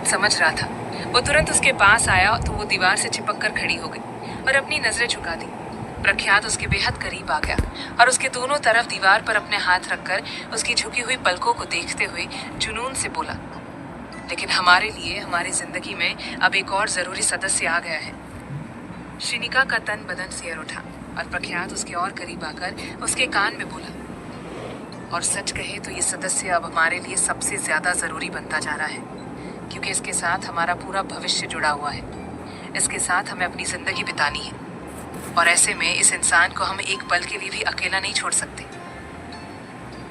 समझ रहा था। वो तुरंत उसके पास आया तो वो दीवार से चिपक कर खड़ी हो गई और अपनी नजरें झुका दी। प्रख्यात उसके बेहद करीब आ गया और उसके दोनों तरफ दीवार पर अपने हाथ रखकर उसकी झुकी हुई पलकों को देखते हुए जुनून से बोला, लेकिन हमारे लिए हमारी जिंदगी में अब एक और जरूरी सदस्य आ गया है। श्रीनिका का तन बदन सिहर उठा और प्रख्यात उसके और करीब आकर उसके कान में बोला, और सच कहे तो ये सदस्य अब हमारे लिए सबसे ज्यादा जरूरी बनता जा रहा है, क्योंकि इसके साथ हमारा पूरा भविष्य जुड़ा हुआ है। इसके साथ हमें अपनी जिंदगी बितानी है और ऐसे में इस इंसान को हम एक पल के लिए भी अकेला नहीं छोड़ सकते।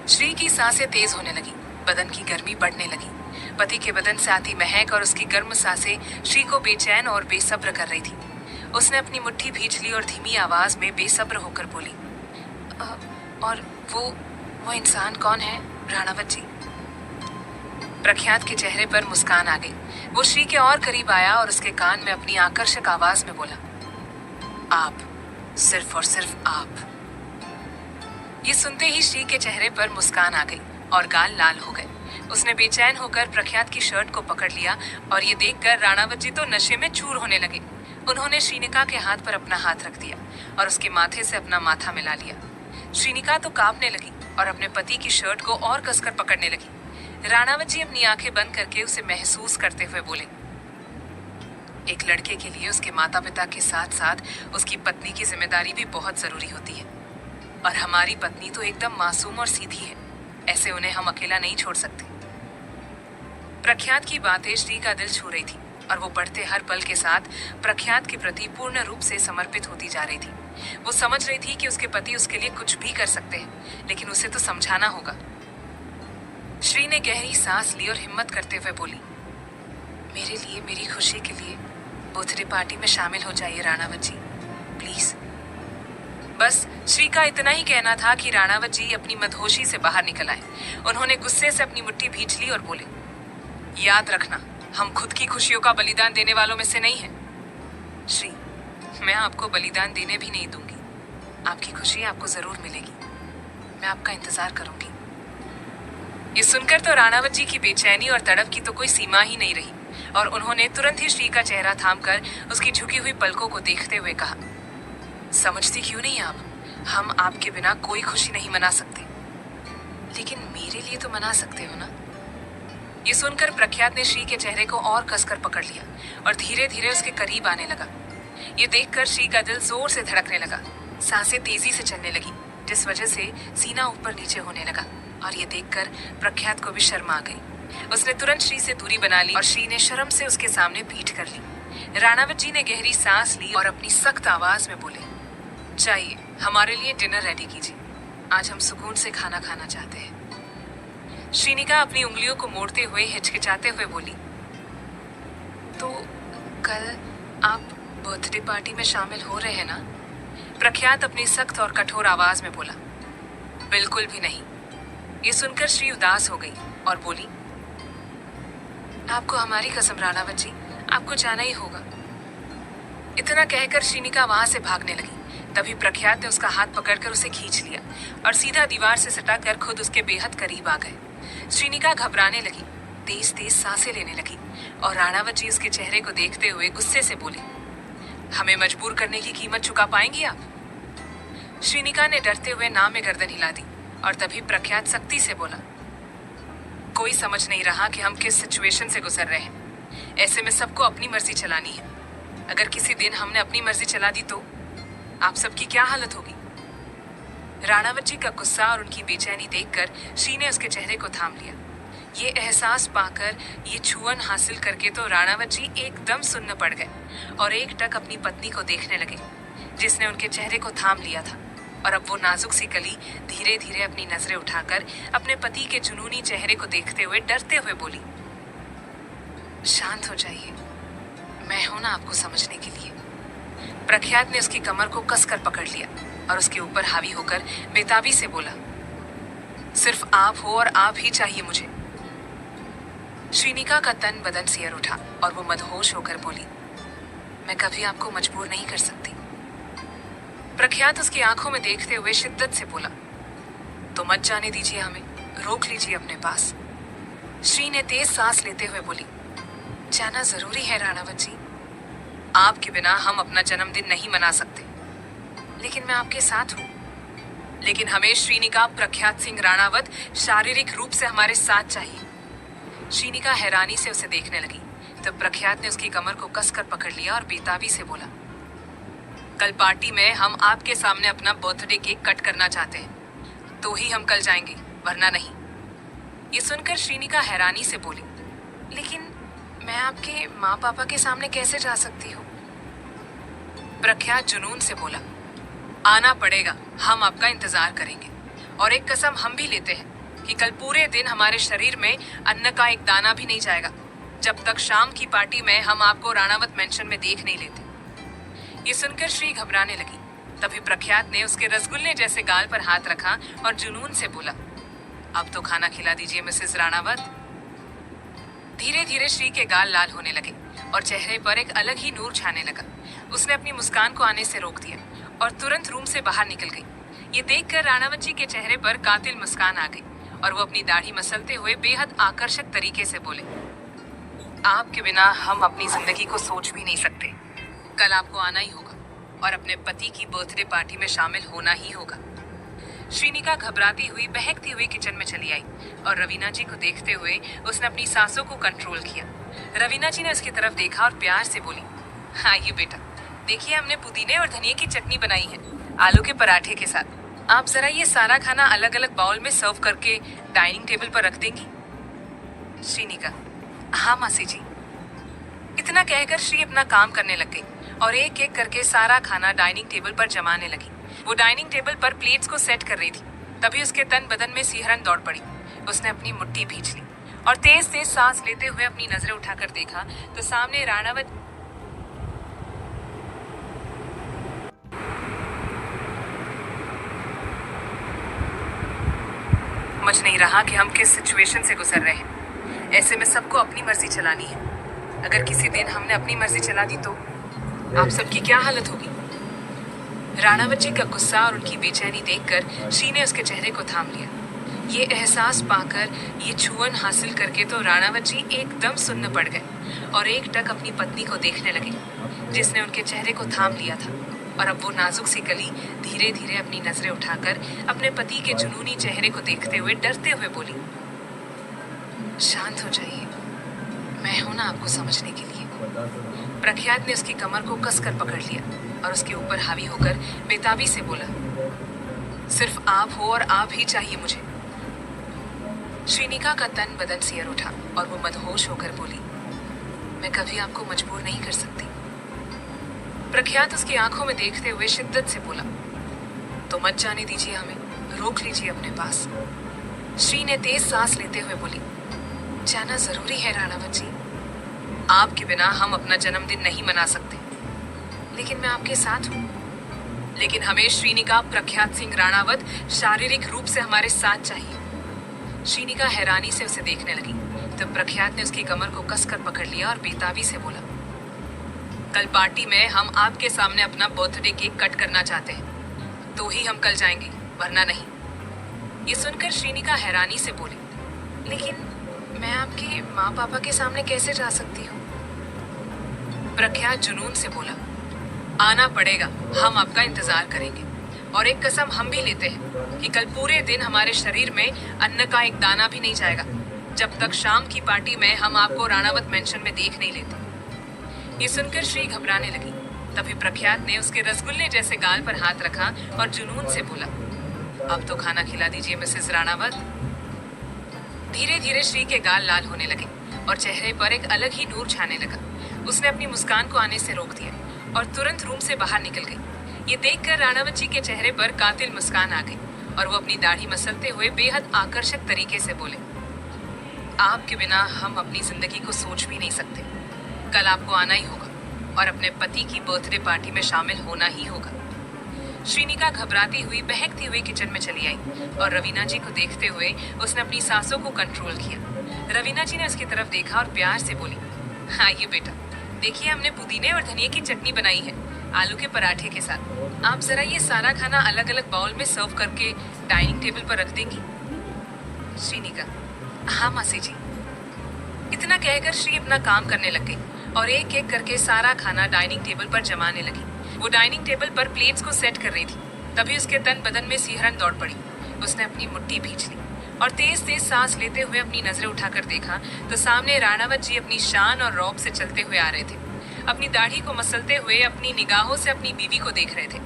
श्री की सांसें तेज होने लगी, बदन की गर्मी बढ़ने लगी। पति के बदन से आती महक और उसकी गर्म सांसें श्री को बेचैन और बेसब्र कर रही थी। उसने अपनी मुट्ठी भींच ली और धीमी आवाज में बेसब्र होकर बोली, और वो इंसान कौन है राणावत जी? प्रख्यात के चेहरे पर मुस्कान आ गई। वो श्री के और करीब आया और उसके कान में अपनी आकर्षक आवाज में बोला, आप, सिर्फ और सिर्फ आप। ये सुनते ही श्री के चेहरे पर मुस्कान आ गई और गाल लाल हो गए। उसने बेचैन होकर प्रख्यात की शर्ट को पकड़ लिया और ये देखकर राणावत जी तो नशे में चूर होने लगे। उन्होंने श्रीनिका के हाथ पर अपना हाथ रख दिया और उसके माथे से अपना माथा मिला लिया। श्रीनिका तो कांपने लगी और अपने पति की शर्ट को और कसकर पकड़ने लगी। राणावत जी अपनी आंखें बंद करके उसे महसूस करते हुए बोले, एक लड़के के लिए उसके माता पिता के साथ साथ उसकी पत्नी की जिम्मेदारी भी बहुत जरूरी होती है, और हमारी पत्नी तो एकदम मासूम और सीधी है। ऐसे उन्हें हम अकेला नहीं छोड़ सकते। प्रख्यात की बातें श्री का दिल छू रही थी और वो बढ़ते हर पल के साथ प्रख्यात के प्रति पूर्ण रूप से समर्पित होती जा रही थी। वो समझ रही थी कि उसके पति उसके लिए कुछ भी कर सकते हैं, लेकिन उसे तो समझाना होगा। श्री ने गहरी सांस ली और हिम्मत करते हुए बोली, मेरे लिए, मेरी खुशी के लिए बर्थडे पार्टी में शामिल हो जाइए राणावत जी, प्लीज। बस श्री का इतना ही कहना था कि राणावत जी अपनी मदहोशी से बाहर निकल आए। उन्होंने गुस्से से अपनी मुट्ठी भींच ली और बोले, याद रखना, हम खुद की खुशियों का बलिदान देने वालों में से नहीं हैं। श्री, मैं आपको बलिदान देने भी नहीं दूंगी। आपकी खुशी आपको जरूर मिलेगी। मैं आपका इंतजार करूंगी। ये सुनकर तो राणावत जी की बेचैनी और तड़प की तो कोई सीमा ही नहीं रही और उन्होंने तुरंत ही श्री का चेहरा थामकर उसकी झुकी हुई पलकों को देखते हुए कहा, समझती क्यों नहीं आप? हम आपके बिना कोई खुशी नहीं मना सकते, लेकिन मेरे लिए तो मना सकते हो ना? ये सुनकर प्रख्यात ने श्री के चेहरे को और कसकर पकड़ लिया और धीरे धीरे उसके करीब आने लगा। ये देखकर श्री का दिल जोर से धड़कने लगा, सांसें तेजी से चलने लगी, जिस वजह से सीना ऊपर नीचे होने लगा। और ये देखकर प्रख्यात को भी शर्म आ गई। उसने तुरंत श्री से दूरी बना ली और श्री ने शर्म से उसके सामने पीठ कर ली। राणावत जी ने गहरी सांस ली और अपनी सख्त आवाज में बोले, चाहिए, हमारे लिए डिनर रेडी कीजिए। आज हम सुकून से खाना खाना चाहते हैं। श्रीनिका अपनी उंगलियों को मोड़ते हुए हिचकिचाते हुए बोली, तो कल आप बर्थडे पार्टी में शामिल हो रहे हैं ना? प्रख्यात अपनी सख्त और कठोर आवाज में बोला, बिल्कुल भी नहीं। ये सुनकर श्री उदास हो गई और बोली, आपको हमारी कसम राणावत जी, आपको जाना ही होगा। इतना कहकर श्रीनिका वहां से भागने लगी। तभी प्रख्यात ने उसका हाथ पकड़कर उसे खींच लिया और सीधा दीवार से सटाकर खुद उसके बेहद करीब आ गए। श्रीनिका घबराने लगी, तेज तेज सांसें लेने लगी और राणावत जी उसके चेहरे को देखते हुए गुस्से से बोले, हमें मजबूर करने की कीमत चुका पाएंगी आप? श्रीनिका ने डरते हुए नाम में गर्दन हिला दी और तभी प्रख्यात सख्ती से बोला, कोई समझ नहीं रहा कि हम किस सिचुएशन से गुजर रहे हैं। ऐसे में सबको अपनी मर्जी चलानी है। अगर किसी दिन हमने अपनी मर्जी चला दी तो आप सबकी क्या हालत होगी? राणावत जी का गुस्सा और उनकी बेचैनी देखकर श्री ने उसके चेहरे को थाम लिया। ये एहसास पाकर, ये छुअन हासिल करके तो राणावत जी एकदम सुन्न पड़ गए और एकटक अपनी पत्नी को देखने लगे, जिसने उनके चेहरे को थाम लिया था। और अब वो नाजुक सी कली धीरे धीरे अपनी नजरें उठाकर अपने पति के जुनूनी चेहरे को देखते हुए डरते हुए बोली, शांत हो जाइए, मैं हूं ना आपको समझने के लिए। प्रख्यात ने उसकी कमर को कसकर पकड़ लिया और उसके ऊपर हावी होकर बेताबी से बोला, सिर्फ आप हो और आप ही चाहिए मुझे। श्रीनिका का तन बदन सिहर उठा और वो मदहोश होकर बोली, मैं कभी आपको मजबूर नहीं कर सकती। प्रख्यात उसकी आंखों में देखते हुए शिद्दत से बोला, तो मत जाने दीजिए हमें, रोक लीजिए अपने पास। श्री ने तेज सांस लेते हुए बोली, जाना जरूरी है राणावत जी। आपके बिना हम अपना जन्मदिन नहीं मना सकते, लेकिन मैं आपके साथ हूँ। लेकिन हमें श्रीनिका प्रख्यात सिंह राणावत शारीरिक रूप से हमारे साथ चाहिए। श्रीनिका हैरानी से उसे देखने लगी। तब प्रख्यात ने उसकी कमर को कसकर पकड़ लिया और बेताबी से बोला, कल पार्टी में हम आपके सामने अपना बर्थडे केक कट करना चाहते हैं, तो ही हम कल जाएंगे, वरना नहीं। ये सुनकर श्रीनिका हैरानी से बोली, लेकिन मैं आपके माँ पापा के सामने कैसे जा सकती हूँ? प्रख्यात जुनून से बोला, आना पड़ेगा, हम आपका इंतजार करेंगे। और एक कसम हम भी लेते हैं कि कल पूरे दिन हमारे शरीर में अन्न का एक दाना भी नहीं जाएगा, जब तक शाम की पार्टी में हम आपको राणावत मेंशन में देख नहीं लेते। ये सुनकर श्री घबराने लगी। तभी प्रख्यात ने उसके रसगुल्ले जैसे गाल पर हाथ रखा और जुनून से बोला, अब तो खाना खिला दीजिए मिसेस राणावत। धीरे धीरे श्री के गाल लाल होने लगे और चेहरे पर एक अलग ही नूर छाने लगा। उसने अपनी मुस्कान को आने से रोक दिया और तुरंत रूम से बाहर निकल गई। ये देखकर राणावत जी के चेहरे पर कातिल मुस्कान आ गई और वो अपनी दाढ़ी मसलते हुए बेहद आकर्षक तरीके से बोले, आपके बिना हम अपनी जिंदगी को सोच भी नहीं सकते। कल आपको आना ही होगा और अपने पति की बर्थडे पार्टी में शामिल होना ही होगा। श्रीनिका घबराती हुई बहकती हुई किचन में चली आई और रवीना जी को देखते हुए उसने अपनी सांसों को कंट्रोल किया। रवीना जी ने उसकी तरफ देखा और प्यार से बोली, आइए बेटा, देखिए हमने पुदीने और धनिया की चटनी बनाई है आलू के पराठे के साथ। आप जरा ये सारा खाना अलग अलग बाउल में सर्व करके डाइनिंग टेबल पर रख देंगी? श्रीनिका, हाँ मासी जी। इतना कहकर श्री अपना काम करने लग गई और एक एक करके सारा खाना डाइनिंग टेबल पर जमाने लगी। वो डाइनिंग टेबल पर प्लेट्स को सेट कर रही थी, तभी उसके तन बदन में सिहरन दौड़ पड़ी। उसने अपनी मुट्ठी भींच ली और तेज तेज सांस लेते हुए अपनी नजरें उठाकर देखा तो सामने राणावत समझ नहीं रहा कि हम किस सिचुएशन से गुजर रहे हैं। ऐसे में सबको अपनी मर्जी चलानी है। अगर किसी दिन हमने अपनी मर्जी चला दी तो आप सबकी क्या हालत होगी? राणावत जी का गुस्सा और उनकी बेचैनी देखकर श्री ने उसके चेहरे को थाम लिया। ये एहसास पाकर, ये छुअन हासिल करके तो राणावत जी एकदम सुन्न पड़ गए और एक टक अपनी पत्नी को देखने लगे, जिसने उनके चेहरे को थाम लिया था। और अब वो नाजुक सी कली धीरे धीरे अपनी नजरें उठाकर अपने पति के जुनूनी चेहरे को देखते हुए डरते हुए बोली, शांत हो जाइए, मैं हूं ना आपको समझने के लिए। प्रख्यात ने उसकी कमर को कसकर पकड़ लिया और उसके ऊपर हावी होकर बेताबी से बोला, सिर्फ आप हो और आप ही चाहिए मुझे। श्रीनिका का तन बदन सियर उठा और वो मदहोश होकर बोली, मैं कभी आपको मजबूर नहीं कर सकती। प्रख्यात उसकी आंखों में देखते हुए शिद्दत से बोला, तो मत जाने दीजिए हमें, रोक लीजिए अपने पास। श्री ने तेज सांस लेते हुए बोली, जाना जरूरी है राणावत जी। आपके बिना हम अपना जन्मदिन नहीं मना सकते, लेकिन मैं आपके साथ हूँ। लेकिन हमें श्रीनिका प्रख्यात सिंह राणावत शारीरिक रूप से हमारे साथ चाहिए। श्रीनिका हैरानी से उसे देखने लगी। तब प्रख्यात ने उसकी कमर को कसकर पकड़ लिया और बेताबी से बोला, कल पार्टी में हम आपके सामने अपना बर्थडे केक कट करना चाहते हैं, तो ही हम कल जाएंगे, वरना नहीं। ये सुनकर श्रीनिका हैरानी से बोली, लेकिन मैं आपके माँ पापा के सामने कैसे जा सकती हूँ? प्रख्यात जुनून से बोला, आना पड़ेगा, हम आपका इंतजार करेंगे। और एक कसम हम भी लेते हैं कि कल पूरे दिन हमारे शरीर में अन्न का एक दाना भी नहीं जाएगा, जब तक शाम की पार्टी में हम आपको राणावत मेंशन में देख नहीं लेते। ये सुनकर श्री घबराने लगी। तभी प्रख्यात ने उसके रसगुल्ले जैसे गाल पर हाथ रखा और जुनून से बोला, अब तो खाना खिला दीजिए मिसेस राणावत। धीरे धीरे श्री के गाल लाल होने लगे और चेहरे पर एक अलग ही नूर छाने लगा। उसने अपनी मुस्कान को आने से रोक दिया और तुरंत रूम से बाहर निकल गई। ये देखकर राणावत जी के चेहरे पर कातिल मुस्कान आ गई और वो अपनी दाढ़ी मसलते हुए बेहद आकर्षक तरीके से बोले, आपके बिना हम अपनी जिंदगी को सोच भी नहीं सकते। कल आपको आना ही होगा और अपने पति की बर्थडे पार्टी में शामिल होना ही होगा। श्रीनिका घबराती हुई बहकती हुई किचन में चली आई और रवीना जी को देखते हुए उसने अपनी सांसों को कंट्रोल किया। रवीना जी ने उसकी तरफ देखा और प्यार से बोली, आइए बेटा, देखिए हमने पुदीने और धनिया की चटनी बनाई है आलू के पराठे के साथ। आप जरा ये सारा खाना अलग अलग बाउल में सर्व करके डाइनिंग टेबल पर रख देंगी? श्रीनिका, हाँ मासी जी। इतना कहकर श्री अपना काम करने लग गई और एक एक करके सारा खाना डाइनिंग टेबल पर जमाने लगी। वो डाइनिंग टेबल पर प्लेट्स को सेट कर रही थी, तभी उसके तन बदन में सिहरन दौड़ पड़ी। उसने अपनी मुट्ठी भींच ली और तेज तेज सांस लेते हुए अपनी नजरें उठाकर देखा तो सामने राणावत जी अपनी शान और रौब से चलते हुए आ रहे थे। अपनी दाढ़ी को मसलते हुए अपनी निगाहों से अपनी बीवी को देख रहे थे।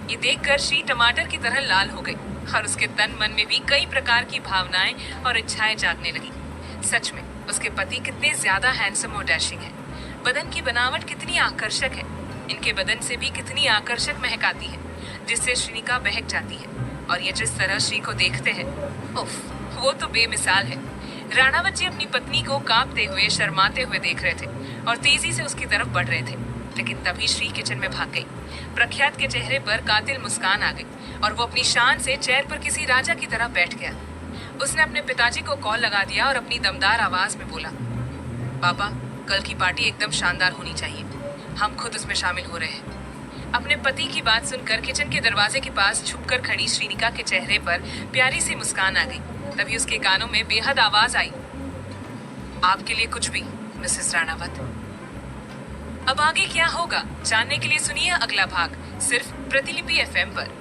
ये देखकर श्री टमाटर की तरह लाल हो गई और उसके तन मन में भी कई प्रकार की भावनाएं और इच्छाएं जागने लगी। सच में उसके पति कितने ज्यादा हैंडसम और डैशिंग है। बदन की बनावट कितनी आकर्षक है। इनके बदन से भी कितनी आकर्षक महक आती है, जिससे श्रीनिका बहक जाती है। और ये जिस तरह श्री को देखते हैं, उफ, वो तो बेमिसाल है। राणावत जी अपनी पत्नी को कांपते हुए शर्माते हुए देख रहे थे और तेजी से उसकी तरफ बढ़ रहे थे, लेकिन तभी श्री किचन में भाग गई। प्रख्यात के चेहरे पर कातिल मुस्कान आ गई और वो अपनी शान से चेयर पर किसी राजा की तरह बैठ गया। उसने अपने पिताजी को कॉल लगा दिया और अपनी दमदार आवाज में बोला, पापा, कल की पार्टी एकदम शानदार होनी चाहिए, हम खुद उसमें शामिल हो रहे हैं। अपने पति की बात सुनकर किचन के दरवाजे के पास छुपकर खड़ी श्रीनिका के चेहरे पर प्यारी सी मुस्कान आ गई। तभी उसके कानों में बेहद आवाज आई, आपके लिए कुछ भी, मिसेस राणावत। अब आगे क्या होगा जानने के लिए सुनिए अगला भाग, सिर्फ प्रतिलिपि एफएम पर।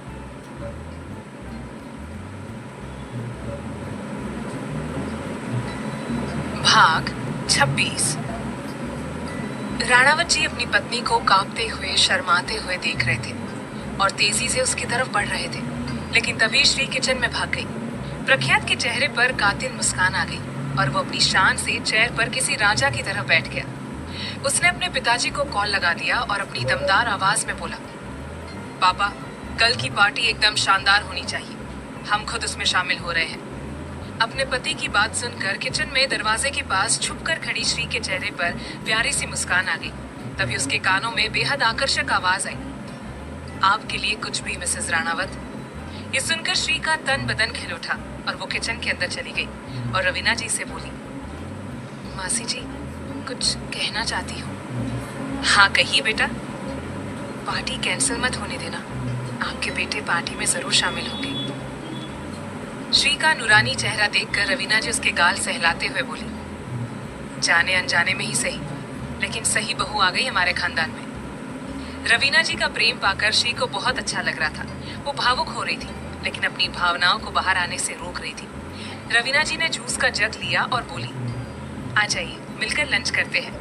भाग 26। राणावत जी अपनी पत्नी को कांपते हुए शर्माते हुए देख रहे थे और तेजी से उसकी तरफ बढ़ रहे थे, लेकिन तभी श्री किचन में भाग गई। प्रख्यात के चेहरे पर कातिल मुस्कान आ गई और वो अपनी शान से चेयर पर किसी राजा की तरह बैठ गया। उसने अपने पिताजी को कॉल लगा दिया और अपनी दमदार आवाज में बोला, पापा, कल की पार्टी एकदम शानदार होनी चाहिए, हम खुद उसमें शामिल हो रहे हैं। अपने पति की बात सुनकर किचन में दरवाजे के पास छुपकर खड़ी श्री के चेहरे पर प्यारी सी मुस्कान आ गई। तभी उसके कानों में बेहद आकर्षक आवाज आई, आपके लिए कुछ भी, मिसेस राणावत। ये सुनकर श्री का तन बदन खिल उठा और वो किचन के अंदर चली गई और रवीना जी से बोली, मासी जी, कुछ कहना चाहती हूँ। हाँ कहिए बेटा। पार्टी कैंसिल मत होने देना, आपके बेटे पार्टी में जरूर शामिल होंगे। श्री का नूरानी चेहरा देखकर रवीना जी उसके गाल सहलाते हुए बोली, जाने अनजाने में ही सही, लेकिन सही बहू आ गई हमारे खानदान में। रवीना जी का प्रेम पाकर श्री को बहुत अच्छा लग रहा था। वो भावुक हो रही थी, लेकिन अपनी भावनाओं को बाहर आने से रोक रही थी। रवीना जी ने जूस का जग लिया और बोली, आ जाइए, मिलकर लंच करते हैं।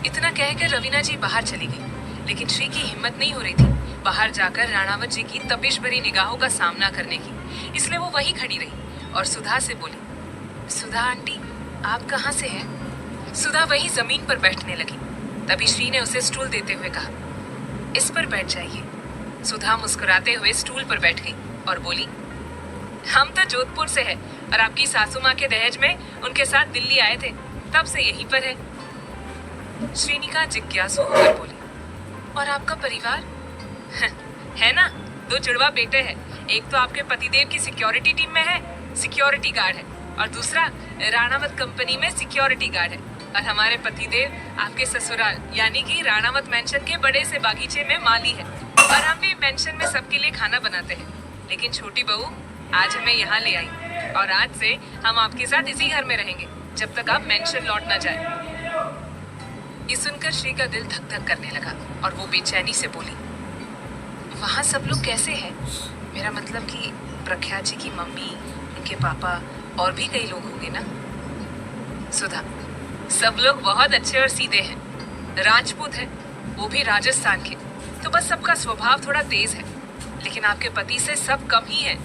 इतना कहकर रवीना जी बाहर चली गई, लेकिन श्री की हिम्मत नहीं हो रही थी बाहर जाकर राणावत जी की तपिश भरी निगाहों का सामना करने की, इसलिए वो वहीं खड़ी रही और सुधा से बोली, सुधा आंटी, आप कहाँ से हैं? सुधा वहीं जमीन पर बैठने लगी। तभी श्री ने उसे स्टूल देते हुए कहा, इस पर बैठ जाइए। सुधा मुस्कुराते हुए स्टूल पर बैठ गई और बोली, हम तो जोधपुर से हैं और आपकी सासू माँ के दहेज में उनके साथ दिल्ली आए थे, तब से यहीं पर है। श्रीनिका जिज्ञासु होकर बोली, और आपका परिवार? है ना, 2 जुड़वा बेटे हैं। एक तो आपके पतिदेव की सिक्योरिटी टीम में है, सिक्योरिटी गार्ड है, और दूसरा राणावत कंपनी में सिक्योरिटी गार्ड है। और हमारे पतिदेव आपके ससुराल यानी कि राणावत मेंशन के बड़े से बागीचे में माली है। और हम भी मेंशन में सबके लिए खाना बनाते हैं। लेकिन छोटी बहू आज हमें यहाँ ले आई और आज से हम आपके साथ इसी घर में रहेंगे जब तक आप मेंशन लौट ना जाए। ये सुनकर श्री का दिल धक धक करने लगा और वो बेचैनी से बोली, वहाँ सब लोग कैसे हैं? मेरा मतलब कि प्रख्यात जी की मम्मी, उनके पापा और भी कई लोग होंगे ना? सुधा, सब लोग बहुत अच्छे और सीधे हैं, राजपूत हैं, वो भी राजस्थान के। तो बस सबका स्वभाव थोड़ा तेज है, लेकिन आपके पति से सब कम ही है।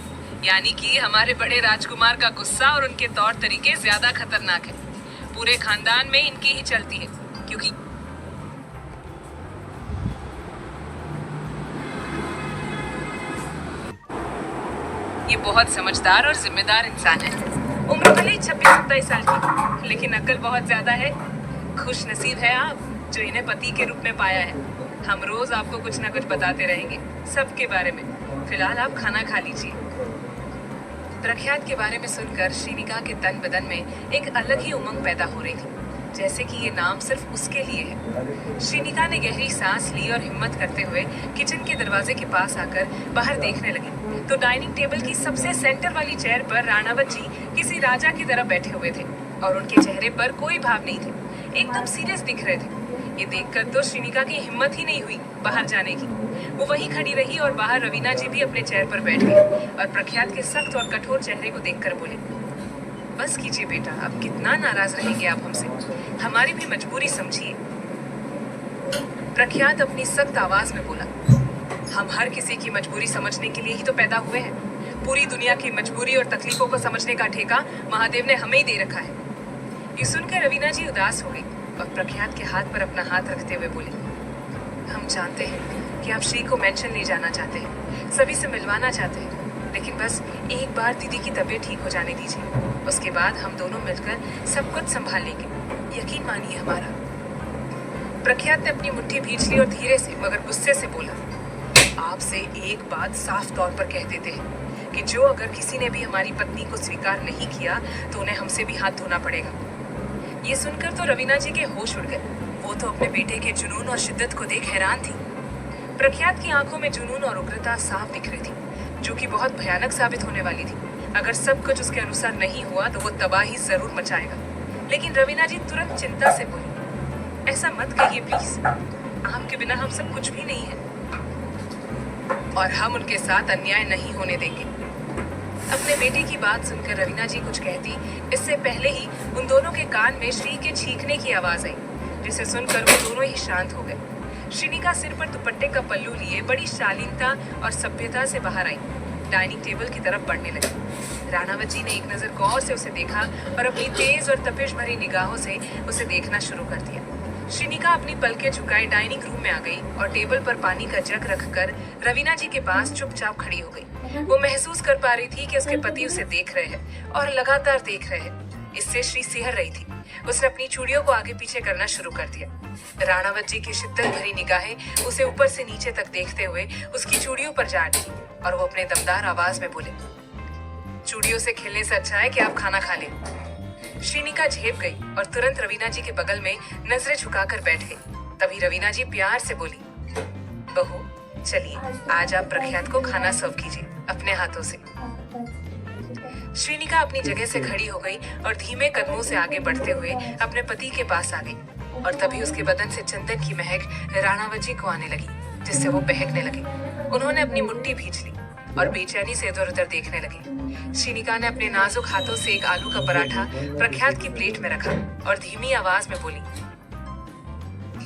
यानी कि हमारे बड़े राजकुमार का गुस्सा और उनके तौर तरीके ज्यादा खतरनाक है। पूरे खानदान में इनकी ही चलती है, क्योंकि ये बहुत समझदार और जिम्मेदार इंसान है। उम्र भले ही 26-27 साल की, लेकिन अक्ल बहुत ज्यादा है। खुश नसीब है आप जो इन्हें पति के रूप में पाया है। हम रोज आपको कुछ ना कुछ बताते रहेंगे सबके बारे में। फिलहाल आप खाना खा लीजिए। प्रख्यात के बारे में सुनकर श्रीनिका के तन बदन में एक अलग ही उमंग पैदा हो रही थी, जैसे कि ये नाम सिर्फ उसके लिए है। श्रीनिका ने गहरी सांस ली और हिम्मत करते हुए किचन के दरवाजे के पास आकर बाहर देखने लगी तो डाइनिंग टेबल की सबसे सेंटर वाली चेयर पर राणावत जी किसी राजा की तरह बैठे हुए थे और उनके चेहरे पर कोई भाव नहीं थे, एकदम सीरियस दिख रहे थे। ये देखकर तो श्रीनिका की हिम्मत ही नहीं हुई बाहर जाने की। वो वहीं खड़ी रही और बाहर रवीना जी भी अपने चेयर पर बैठ गई और प्रख्यात के सख्त और कठोर चेहरे को देखकर बोले, बस कीजिए बेटा, अब कितना नाराज रहेंगे आप हमसे, हमारी भी मजबूरी समझिए। प्रख्यात अपनी सख्त आवाज में बोला, हम हर किसी की मजबूरी समझने के लिए ही तो पैदा हुए हैं। पूरी दुनिया की मजबूरी और तकलीफों को समझने का ठेका महादेव ने हमें ही दे रखा है। ये सुनकर रवीना जी उदास हो गई और प्रख्यात के हाथ पर अपना हाथ रखते हुए बोली, हम जानते हैं कि आप श्री को मेंशन ले जाना चाहते हैं, सभी से मिलवाना चाहते हैं, लेकिन बस एक बार दीदी की तबीयत ठीक हो जाने दीजिए, उसके बाद हम दोनों मिलकर सब कुछ संभाल लेंगे, यकीन मानिए हमारा। प्रख्यात ने अपनी मुट्ठी भींच ली और धीरे से मगर गुस्से से बोला, आपसे एक बात साफ तौर पर कह देते हैं कि जो अगर किसी ने भी हमारी पत्नी को स्वीकार नहीं किया तो उन्हें हमसे भी हाथ धोना पड़ेगा। ये सुनकर तो रवीना जी के होश उड़ गए। वो तो अपने बेटे के जुनून और शिद्दत को देख हैरान थी। प्रख्यात की आंखों में जुनून और उग्रता साफ दिख रही थी, जो कि बहुत भयानक साबित होने वाली थी। अगर सब कुछ उसके अनुसार नहीं हुआ तो वो तबाही जरूर मचाएगा। लेकिन रवीना जी तुरंत चिंता से बोली, ऐसा मत कहिए प्लीज, आपके बिना हम सब कुछ भी नहीं है और हम उनके साथ अन्याय नहीं होने देंगे। अपने बेटे की बात सुनकर रवीना जी कुछ कहती, इससे पहले ही उन दोनों के कान में श्री के चीखने की आवाज आई, जिसे सुनकर वो दोनों ही शांत हो गए। श्रीनिका सिर पर दुपट्टे का पल्लू लिए बड़ी शालीनता और सभ्यता से बाहर आई, डाइनिंग टेबल की तरफ बढ़ने लगी। राणावत जी ने एक नजर गौर से उसे देखा और अपनी तेज और तपिश भरी निगाहों से उसे देखना शुरू कर दिया। श्रीनिका अपनी पलकें झुकाए डाइनिंग रूम में आ गई और टेबल पर पानी का जग रखकर रवीना जी के पास चुपचाप खड़ी हो गई। वो महसूस कर पा रही थी कि उसके पति उसे देख रहे हैं और लगातार देख रहे हैं। इससे श्री सिहर रही थी। उसने अपनी चूड़ियों को आगे पीछे करना शुरू कर दिया। राणावत जी की शिद्दत भरी निगाहें उसे ऊपर से नीचे तक देखते हुए उसकी चूड़ियों पर जा अटकी और वो अपने दमदार आवाज में बोले, चूड़ियों से खेलने से अच्छा है कि आप खाना खा लें। श्रीनिका झेप गई और तुरंत रवीना जी के बगल में नजरें झुकाकर बैठ गई। तभी रवीना जी प्यार से बोली, बहू चलिए आज आप प्रख्यात को खाना सर्व कीजिए अपने हाथों से। श्रीनिका अपनी जगह से खड़ी हो गई और धीमे कदमों से आगे बढ़ते हुए अपने पति के पास आ गई और तभी उसके बदन से चंदन की महक राणावत जी को आने लगी, जिससे वो बहकने लगे। उन्होंने अपनी मुट्ठी भींच ली और बेचैनी से इधर उधर देखने लगी। श्रीनिका ने अपने नाजुक हाथों से एक आलू का पराठा प्रख्यात की प्लेट में रखा और धीमी आवाज में बोली,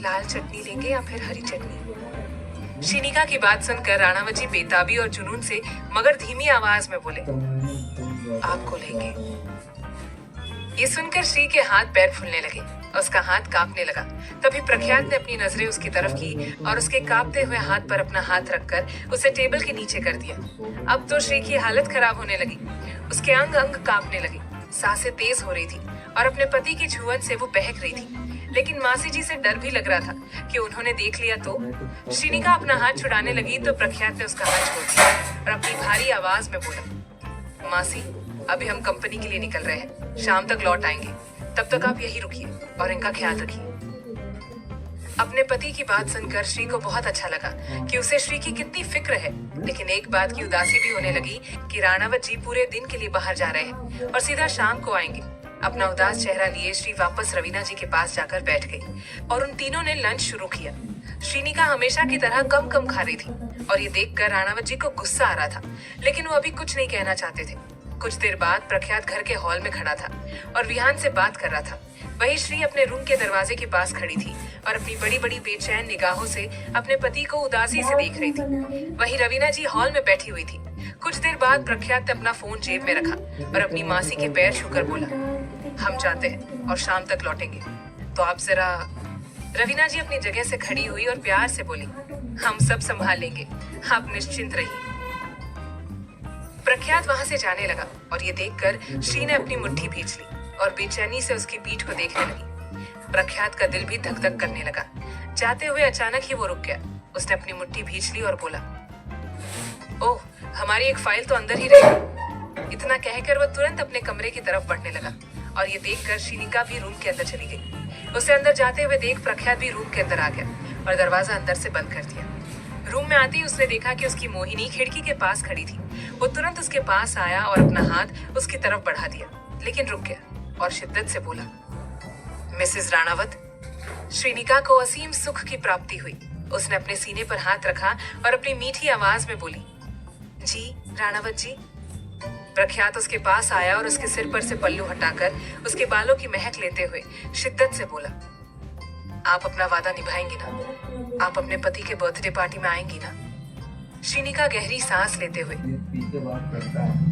लाल चटनी लेंगे या फिर हरी चटनी? श्रीनिका की बात सुनकर राणावत जी बेताबी और जुनून से मगर धीमी आवाज में बोले, आपको लेंगे। ये सुनकर श्री के हाथ पैर फूलने लगे, उसका हाथ कांपने लगा। तभी प्रख्यात ने अपनी नजरें उसकी तरफ की और उसके कांपते हुए हाथ पर अपना हाथ रखकर उसे टेबल के नीचे कर दिया। अब तो श्री की हालत खराब होने लगी, उसके अंग अंग कांपने लगे, सांसें तेज हो रही थी और अपने पति की छुअन से वो बहक रही थी। लेकिन मासी जी से डर भी लग रहा था कि उन्होंने देख लिया तो। श्रीनिका अपना हाथ छुड़ाने लगी तो प्रख्यात ने उसका हाथ छोड़ दिया और अपनी भारी आवाज में बोला, मासी अभी हम कंपनी के लिए निकल रहे हैं, शाम तक लौट आएंगे, तब तक आप यही रुकिए और इनका ख्याल रखिए। अपने पति की बात सुनकर श्री को बहुत अच्छा लगा कि उसे श्री की कितनी फिक्र है। लेकिन एक बात की उदासी भी होने लगी कि राणावत जी पूरे दिन के लिए बाहर जा रहे हैं और सीधा शाम को आएंगे। अपना उदास चेहरा लिए श्री वापस रवीना जी के पास जाकर बैठ गई और उन तीनों ने लंच शुरू किया। श्रीनिका हमेशा की तरह कम कम खा रही थी और ये देखकर राणावत जी को गुस्सा आ रहा था, लेकिन वो अभी कुछ नहीं कहना चाहते थे। कुछ देर बाद प्रख्यात घर के हॉल में खड़ा था और विहान से बात कर रहा था। वही श्री अपने रूम के दरवाजे के पास खड़ी थी और अपनी बड़ी बड़ी बेचैन निगाहों से अपने पति को उदासी से देख रही थी। वही रवीना जी हॉल में बैठी हुई थी। कुछ देर बाद प्रख्यात ने अपना फोन जेब में रखा और अपनी मासी के पैर छूकर बोला, हम जाते हैं और शाम तक लौटेंगे, तो आप जरा। रवीना जी अपनी जगह से खड़ी हुई और प्यार से बोली, हम सब संभाल लेंगे, आप निश्चिंत रहिए। प्रख्यात वहां से जाने लगा और ये देखकर श्री ने अपनी मुट्ठी भींच ली और बेचैनी से उसकी पीठ को देखने लगी। प्रख्यात का दिल भी धक धक करने लगा। जाते हुए अचानक ही वो रुक गया। उसने अपनी मुट्ठी भींच ली और बोला, ओह हमारी एक फाइल तो अंदर ही रही। इतना कहकर वो तुरंत अपने कमरे की तरफ बढ़ने लगा और ये देखकर श्रीनिका भी रूम के अंदर चली गई। उसे अंदर जाते हुए देख प्रख्यात भी रूम के अंदर आ गया और दरवाजा अंदर से बंद कर दिया। रूम में आते ही उसने देखा कि उसकी मोहिनी खिड़की के पास खड़ी थी। वो तुरंत उसके पास आया और अपना हाथ उसकी तरफ बढ़ा दिया, लेकिन रुक गया। और शिद्दत से बोला, मिसेस राणावत। श्रीनिका को असीम सुख की प्राप्ति हुई। उसने अपने सीने पर हाथ रखा और अपनी मीठी आवाज में बोली, जी राणावत जी। प्रख्यात उसके पास आया और उसके सिर पर से पल्लू हटाकर उसके बालों की महक लेते हुए शिद्दत से बोला, आप अपना वादा निभाएंगी ना? आप अपने पति के बर्थडे पार्टी में आएंगी ना? श्रीनिका गहरी सांस लेते हुए,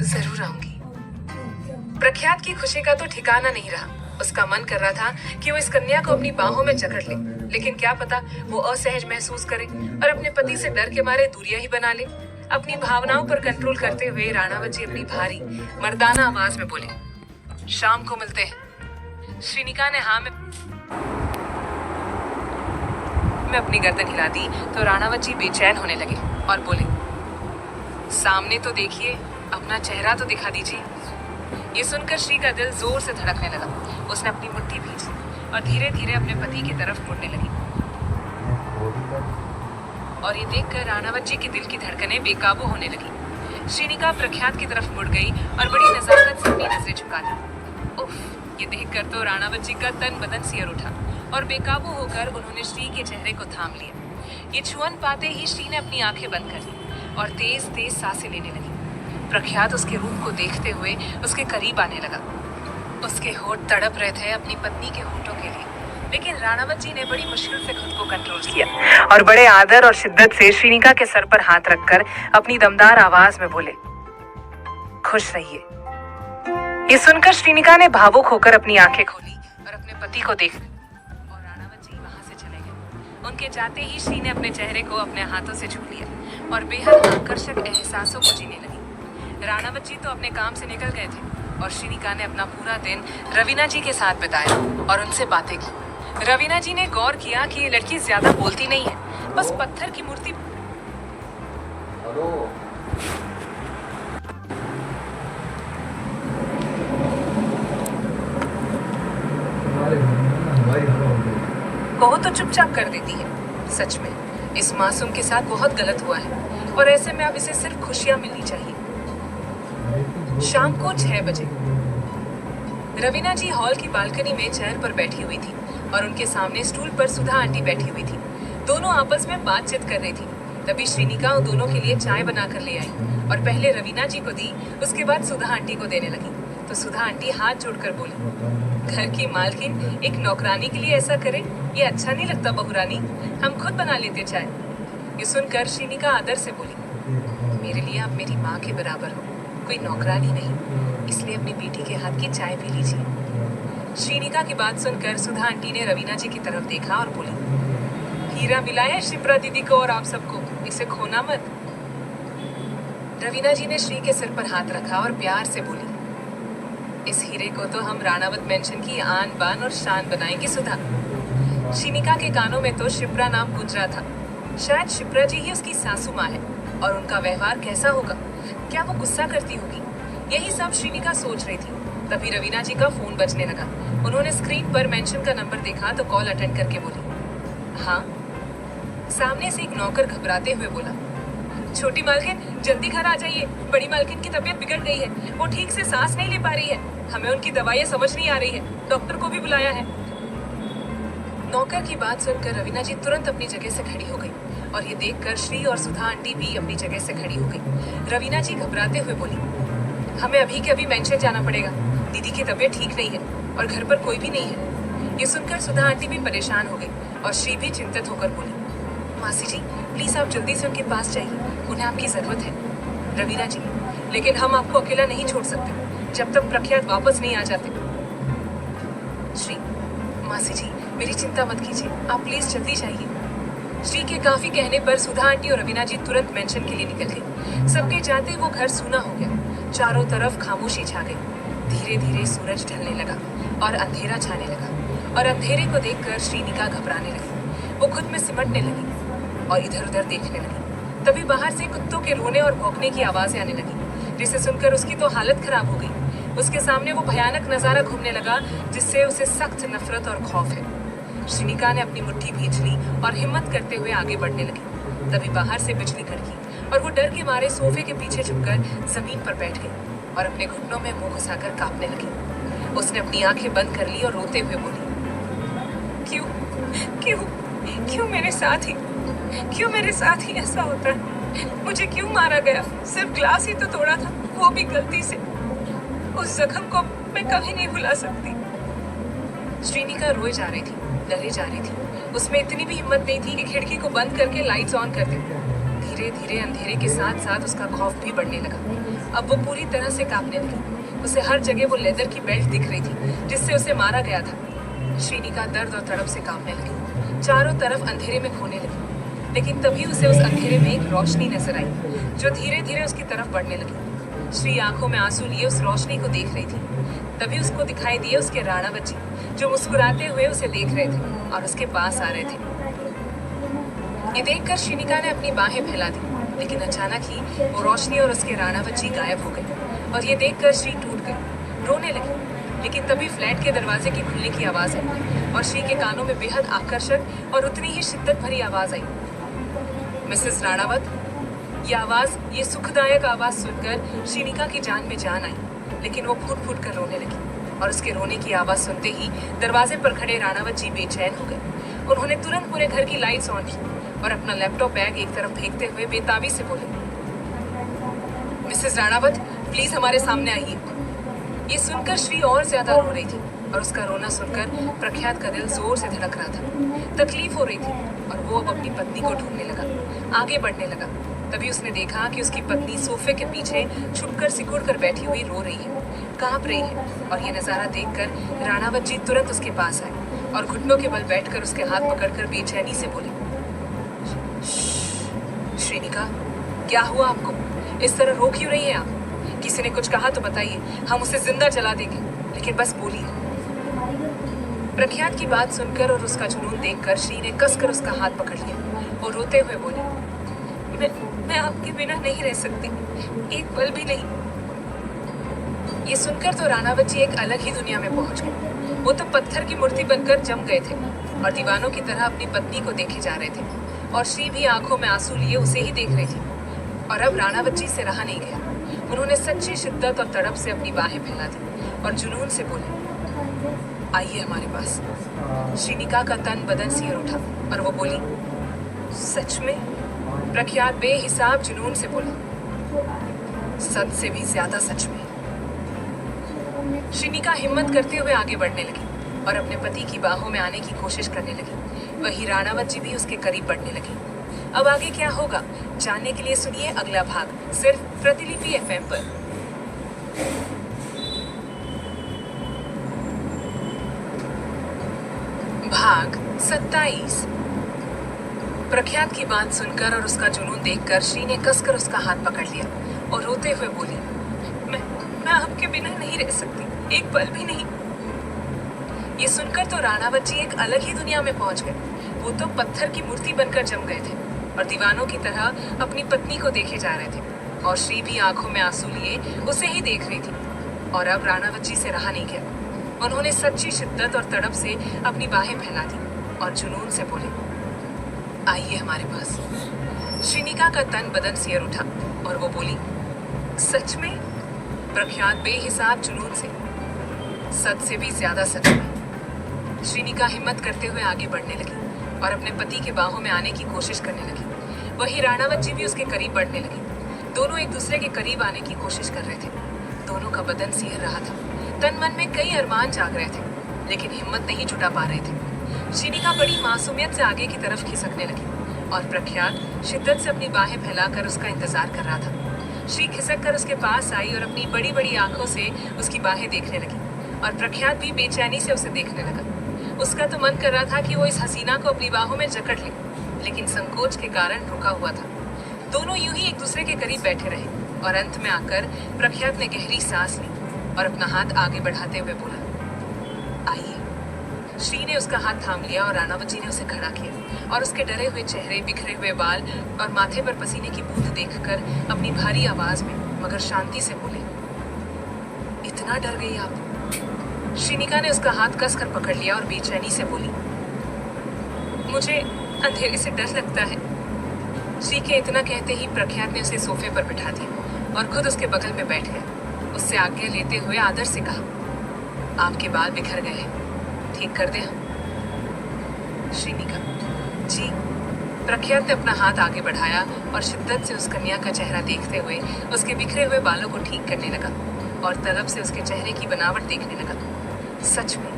जरूर आऊंगी। प्रख्यात की खुशी का तो ठिकाना नहीं रहा। उसका मन कर रहा था कि वो इस कन्या को अपनी बाहों में जकड़ ले, लेकिन क्या पता वो असहज महसूस करे और अपने पति से डर के मारे दूरियां ही बना ले। अपनी भावनाओं पर कंट्रोल करते हुए राणावत जी अपनी भारी मर्दाना आवाज में बोले, शाम को मिलते हैं। श्रीनिका ने हाँ में अपनी गर्दन हिला दी तो राणावत जी बेचैन होने लगे और बोले, सामने तो देखिए, अपना चेहरा तो दिखा दीजिए। ये सुनकर श्री का दिल जोर से धड़कने लगा। उसने अपनी मुट्ठी भींची और धीरे धीरे अपने पति की तरफ मुड़ने लगी। और ये देखकर राणावत जी के दिल की धड़कनें बेकाबू होने लगी। श्रीनिका प्रख्यात की तरफ मुड़ गई और बड़ी नजाकत से अपनी नजरें झुका दी। उफ, ये देखकर तो राणावत जी का तन बदन सियर उठा और बेकाबू होकर उन्होंने श्री के चेहरे को थाम लिया। ये छुअन पाते ही श्री ने अपनी आंखें बंद कर ली और तेज तेज सांसें लेने लगी। प्रख्यात उसके रूप को देखते हुए उसके करीब आने लगा। उसके होठ तड़प रहे थे अपनी पत्नी के होठों के लिए, लेकिन राणावत जी ने बड़ी मुश्किल से खुद को कंट्रोल किया और बड़े आदर और शिद्दत से श्रीनिका के सर पर हाथ रखकर अपनी दमदार आवाज में बोले, खुश रहिए। ये सुनकर श्रीनिका ने भावुक होकर अपनी आंखें खोली और अपने पति को देख और राणावत जी वहां से चले गए। उनके जाते ही श्री ने अपने चेहरे को अपने हाथों से छू लिया और बेहद आकर्षक एहसासों को जीने लगी। राणावत जी तो अपने काम से निकल गए थे और श्रीनिका ने अपना पूरा दिन रवीना जी के साथ बिताया और उनसे बातें की। रवीना जी ने गौर किया कि ये लड़की ज्यादा बोलती नहीं है, बस पत्थर की मूर्ति कहो तो चुपचाप कर देती है। सच में इस मासूम के साथ बहुत गलत हुआ है और ऐसे में अब इसे सिर्फ खुशियां मिलनी चाहिए। शाम को 6 बजे रवीना जी हॉल की बालकनी में चेयर पर बैठी हुई थी और उनके सामने स्टूल पर सुधा आंटी बैठी हुई थी। दोनों आपस में बातचीत कर रही थी। तभी श्रीनिका उन दोनों के लिए चाय बनाकर ले आई और पहले रवीना जी को दी, उसके बाद सुधा आंटी को देने लगी। तो सुधा आंटी हाथ जोड़कर बोली, घर की मालकिन एक नौकरानी के लिए ऐसा करे, ये अच्छा नहीं लगता बहुरानी, हम खुद बना लेते चाय। ये सुनकर श्रीनिका आदर से बोली, मेरे लिए आप मेरी माँ के बराबर हो, कोई नौकरानी नहीं, इसलिए अपनी बेटी के हाथ की चाय पी लीजिए। श्रीनिका की बात सुनकर सुधा आंटी ने रवीना जी की तरफ देखा और बोली, हीरा मिला है शिप्रा दीदी को और आप सबको, इसे खोना मत। रवीना जी ने श्री के सिर पर हाथ रखा और प्यार से बोली, इस हीरे को तो हम राणावत मेंशन की आन बान और शान बनाएंगे सुधा। श्रीनिका के कानों में तो शिप्रा नाम गूंज रहा था। शायद शिप्रा जी ही उसकी सासू माँ है और उनका व्यवहार कैसा होगा, क्या वो गुस्सा करती होगी, यही सब श्रीनिका सोच रही थी। तभी रवीना जी का फोन बजने लगा। उन्होंने स्क्रीन पर मेंशन का नंबर देखा तो कॉल अटेंड करके बोली, हाँ। सामने से एक नौकर घबराते हुए बोला, छोटी मालकिन जल्दी घर आ जाइए, बड़ी मालकिन की तबीयत बिगड़ गई है, वो ठीक से सांस नहीं ले पा रही है, हमें उनकी दवाइयाँ समझ नहीं आ रही है, डॉक्टर को भी बुलाया है। नौकर की बात सुनकर रवीना जी तुरंत अपनी जगह से खड़ी हो गई और ये देखकर श्री और सुधा आंटी भी अपनी जगह से खड़ी हो गई। रवीना जी घबराते हुए बोली, हमें अभी के अभी मेंशन जाना पड़ेगा, दीदी की तबीयत ठीक नहीं है और घर पर कोई भी नहीं है। ये सुनकर सुधा आंटी भी परेशान हो गई और श्री भी चिंतित होकर बोली, मासी जी प्लीज आप जल्दी से उनके पास जाइए, उन्हें आपकी जरूरत है। रवीना जी, लेकिन हम आपको अकेला नहीं छोड़ सकते जब तक प्रख्यात वापस नहीं आ जाते। श्री, मासी जी मेरी चिंता मत कीजिए, आप प्लीज जल्दी जाइए। श्री के काफी कहने पर सुधा आंटी और रवीना जी तुरंत मेंशन के लिए निकल गई। सबके जाते वो घर सूना हो गया, चारों तरफ खामोशी छा गई। धीरे धीरे सूरज ढलने लगा और अंधेरा छाने लगा और अंधेरे को देखकर श्रीनिका घबराने लगी। वो खुद में सिमटने लगी और इधर उधर देखने लगी। तभी बाहर से कुत्तों के रोने और भौंकने की आवाजें आने लगी, जिसे सुनकर उसकी तो हालत खराब हो गई। उसके सामने वो भयानक नजारा घूमने लगा जिससे उसे सख्त नफरत और खौफ है। श्रीनिका ने अपनी मुट्ठी भींच ली और हिम्मत करते हुए आगे बढ़ने लगी। तभी बाहर से बिजली कड़की और वो डर के मारे सोफे के पीछे झुककर जमीन पर बैठ गई और अपने घुटनों में मुंह घुसाकर कांपने लगी। उसने अपनी आंखें बंद कर ली और रोते हुए बोली, क्यों क्यों क्यों मेरे साथ ही क्यों मेरे साथ ही ऐसा होता है? मुझे क्यों मारा गया? सिर्फ ग्लास ही तो तोड़ा था, वो भी गलती से। उस जख्म को मैं कभी नहीं भुला सकती। श्रीनिका रोए जा रही थी, डरे जा रही थी। उसमें इतनी भी हिम्मत नहीं थी कि खिड़की को बंद करके लाइट्स ऑन कर दे। धीरे धीरे अंधेरे के साथ साथ उसका खौफ भी बढ़ने लगा। अब वो पूरी तरह से कांपने लगी। उसे हर जगह वो लेदर की बेल्ट दिख रही थी जिससे उसे मारा गया था। श्रीनिका दर्द और तड़प से कांपने लगी, चारों तरफ अंधेरे में खोने लगी। लेकिन तभी उसे उस अंधेरे में एक रोशनी नजर आई जो धीरे धीरे उसकी तरफ बढ़ने लगी। श्री आंखों में आंसू लिए उस रोशनी को देख रही थी। तभी उसको दिखाई दिए उसके राणावत जी, जो मुस्कुराते हुए उसे देख रहे थे और उसके पास आ रहे थे। ये देखकर श्रीनिका ने अपनी बाहें फैला दी, लेकिन अचानक ही वो रोशनी और उसके राणावत जी गायब हो गए और ये देखकर श्री टूट गई, रोने लगी। लेकिन तभी फ्लैट के दरवाजे की खुलने की आवाज आई और श्री के कानों में बेहद आकर्षक और उतनी ही शिद्दत भरी आवाज आई, मिसेस राणावत। ये सुखदायक आवाज सुनकर श्रीनिका की जान में जान आई, लेकिन वो फूट फूट कर रोने लगी और उसके रोने की आवाज सुनते ही दरवाजे पर खड़े राणावत जी बेचैन हो गए। उन्होंने तुरंत पूरे घर की लाइट्स ऑन की और अपना लैपटॉप बैग एक तरफ फेंकते हुए बेताबी से बोले, मिसेस राणावत, प्लीज हमारे सामने आइए। ये सुनकर श्री और ज्यादा रो रही थी और उसका रोना सुनकर प्रख्यात का दिल जोर से धड़क रहा था। तकलीफ हो रही थी और वो अब अपनी पत्नी को ढूंढने लगा, आगे बढ़ने लगा। तभी उसने देखा कि उसकी पत्नी सोफे के पीछे छुपकर सिकुड़ कर बैठी हुई रो रही है, कांप रही है। और ये नजारा देखकर राणावत जी तुरंत उसके पास आए और घुटनों के बल बैठकर उसके हाथ पकड़कर बेचैनी से बोले, श्रीनिका, क्या हुआ आपको? इस तरह रो क्यों रही है आप? किसी ने कुछ कहा तो बताइए, हम उसे जिंदा जला देंगे, लेकिन बस बोलिए। प्रख्यात की बात सुनकर और उसका जुनून देखकर श्री ने कसकर उसका हाथ पकड़ लिया और रोते हुए बोली, मैं आपके बिना नहीं रह सकती, एक पल भी नहीं। ये सुनकर तो राणावत जी एक अलग ही दुनिया में पहुंच गए। वो तो पत्थर की मूर्ति बनकर जम गए थे और दीवानों की तरह अपनी पत्नी को देखे जा रहे थे और श्री भी आंखों में आंसू लिए उसे ही देख रही थी। और अब राणावत जी से रहा नहीं गया। उन्होंने सच्ची शिद्दत और तड़प से अपनी बाहें फैला दी और जुनून से बोले, आइए हमारे पास। श्रीनिका का तन बदन सिर उठा और वो बोली, सच में? प्रख्यात बेहिसाब जुनून से बोला, सच से भी ज्यादा सच में। श्रीनिका हिम्मत करते हुए आगे बढ़ने लगी और अपने पति की बाहों में आने की कोशिश करने लगी। वही राणावत जी भी उसके करीब बढ़ने लगी। अब आगे क्या होगा जानने के लिए सुनिए अगला भाग, सिर्फ प्रतिलिपि एफएम पर। भाग 27। प्रख्यात की बात सुनकर और उसका जुनून देखकर श्री ने कसकर उसका हाथ पकड़ लिया और रोते हुए बोली, मैं आपके बिना नहीं रह सकती, एक पल भी नहीं। ये सुनकर तो राणावत जी एक अलग ही दुनिया में पहुंच गए। वो तो पत्थर की मूर्ति बनकर जम गए थे और दीवानों की तरह अपनी पत्नी को देखे जा रहे थे और श्री भी आंखों में आंसू लिए उसे ही देख रही थी। और अब राणावत जी से रहा नहीं गया। उन्होंने सच्ची शिद्दत और तड़प से अपनी बाहें फैला दी और जुनून से बोले, आइए हमारे पास। श्रीनिका का तन बदन सिर उठा और वो बोली, सच में? प्रख्यात बेहिसाब जुनून से, सच से भी ज्यादा सच में। श्रीनिका हिम्मत करते हुए आगे बढ़ने लगी और अपने पति के बाहों में आने की कोशिश करने लगी। वही राणावत जी भी उसके करीब बढ़ने लगी। दोनों एक दूसरे के करीब आने की कोशिश कर रहे थे। दोनों का बदन सिहर रहा था। तन मन में कई अरमान जाग रहे थे, लेकिन हिम्मत नहीं जुटा पा रहे थे। श्रीनिका बड़ी मासूमियत से आगे की तरफ खिसकने लगी और प्रख्यात शिद्दत से अपनी बाहें फैलाकर उसका इंतजार कर रहा था। श्री खिसक कर उसके पास आई और अपनी बड़ी बड़ी आंखों से उसकी बाहें देखने लगी और प्रख्यात भी बेचैनी से उसे देखने लगा। उसका तो मन कर रहा था कि वो इस हसीना को अपनी बाहों में जकड़ ले, लेकिन संकोच के कारण रुका हुआ था। दोनों यूं ही एक दूसरे के करीब बैठे रहे और अंत में आकर प्रख्यात ने गहरी सांस ली और अपना हाथ आगे बढ़ाते हुए बोला, आइए। श्री ने उसका हाथ थाम लिया और राणावत जी ने उसे खड़ा किया और उसके डरे हुए चेहरे, बिखरे हुए बाल और माथे पर पसीने की बूंद देखकर अपनी भारी आवाज में मगर शांति से बोले, इतना डर गई आप? श्रीनिका ने उसका हाथ कसकर पकड़ लिया और बेचैनी से बोली, मुझे अंधेरे से डर लगता है। श्री के इतना कहते ही प्रख्यात ने उसे सोफे पर बिठा दिया और खुद उसके बगल में बैठ गया। उससे आज्ञा लेते हुए आदर से कहा, आपके बाल बिखर गए हैं, ठीक कर दें हम? श्रीनिका: जी। प्रख्यात ने अपना हाथ आगे बढ़ाया और शिद्दत से उस कन्या का चेहरा देखते हुए उसके बिखरे हुए बालों को ठीक करने लगा और तलब से उसके चेहरे की बनावट देखने लगा। सच में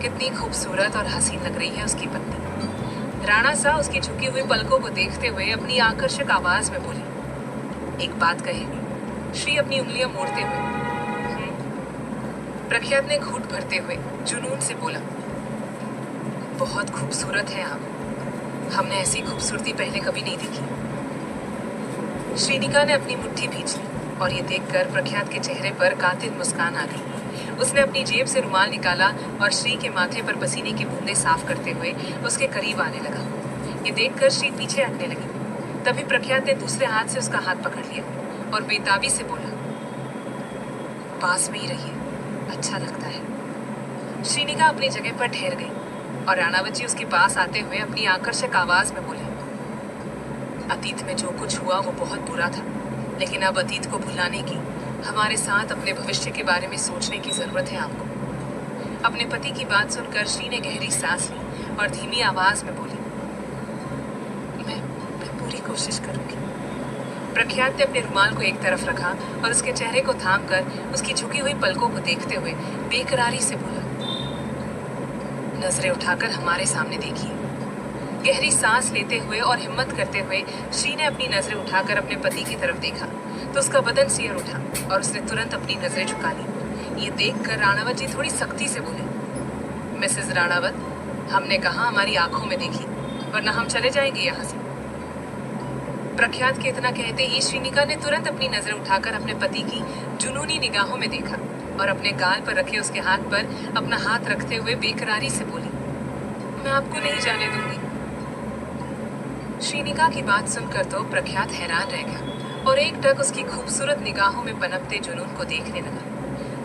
कितनी खूबसूरत और हसीन लग रही है उसकी पत्नी। राणा सा उसकी झुकी हुई पलकों को देखते हुए अपनी आकर्षक आवाज में बोली: एक बात कहेगी? श्री अपनी उंगलियां मोड़ते हुए। प्रख्यात ने घूंट भरते हुए जुनून से बोला: बहुत खूबसूरत है आप, हमने ऐसी खूबसूरती पहले कभी नहीं देखी। श्रीनिका ने अपनी मुट्ठी भींच ली और ये देखकर प्रख्यात के चेहरे पर कातिल मुस्कान आ गई। उसने अपनी जेब से रुमाल निकाला और श्री के माथे पर पसीने की बूंदें साफ करते हुए उसके करीब आने लगा। ये देखकर श्री पीछे हटने लगी। तभी प्रख्यात ने दूसरे हाथ से उसका हाथ पकड़ लिया और बेताबी से बोला: पास में ही रहिए, अच्छा लगता है। श्रीनिका अपनी जगह पर ठहर गई और राणावत जी उसके पास आते हुए अपनी आकर्षक आवाज में बोले: अतीत में जो कुछ हुआ वो बहुत बुरा था, लेकिन अब अतीत को भुलाने की, हमारे साथ अपने भविष्य के बारे में सोचने की जरूरत है आपको। अपने पति की बात सुनकर श्री ने गहरी सांस ली और धीमी आवाज में बोली: मैं पूरी कोशिश करूंगी। प्रख्यात ने अपने रुमाल को एक तरफ रखा और उसके चेहरे को थाम कर उसकी झुकी हुई पलकों को देखते हुए बेकरारी से बोला: नजरें उठाकर हमारे सामने देखिए। गहरी सांस लेते हुए और हिम्मत करते हुए श्री ने अपनी नजरें उठाकर अपने पति की तरफ देखा तो उसका बदन सियर उठा और उसने तुरंत अपनी नजरें झुका ली। ये देखकर राणावत जी थोड़ी सख्ती से बोले: मिसेस राणावत, हमने कहा हमारी आंखों में देखी, वरना हम चले जाएंगे यहाँ से। प्रख्यात के इतना कहते ही श्रीनिका ने तुरंत अपनी नजरें उठाकर अपने पति की जुनूनी निगाहों में देखा और अपने गाल पर रखे उसके हाथ पर अपना हाथ रखते हुए बेकरारी से बोली: मैं आपको नहीं जाने दूंगी। श्रीनिका की बात सुनकर तो प्रख्यात हैरान रह गया और एक टक उसकी खूबसूरत निगाहों में पनपते जुनून को देखने लगा।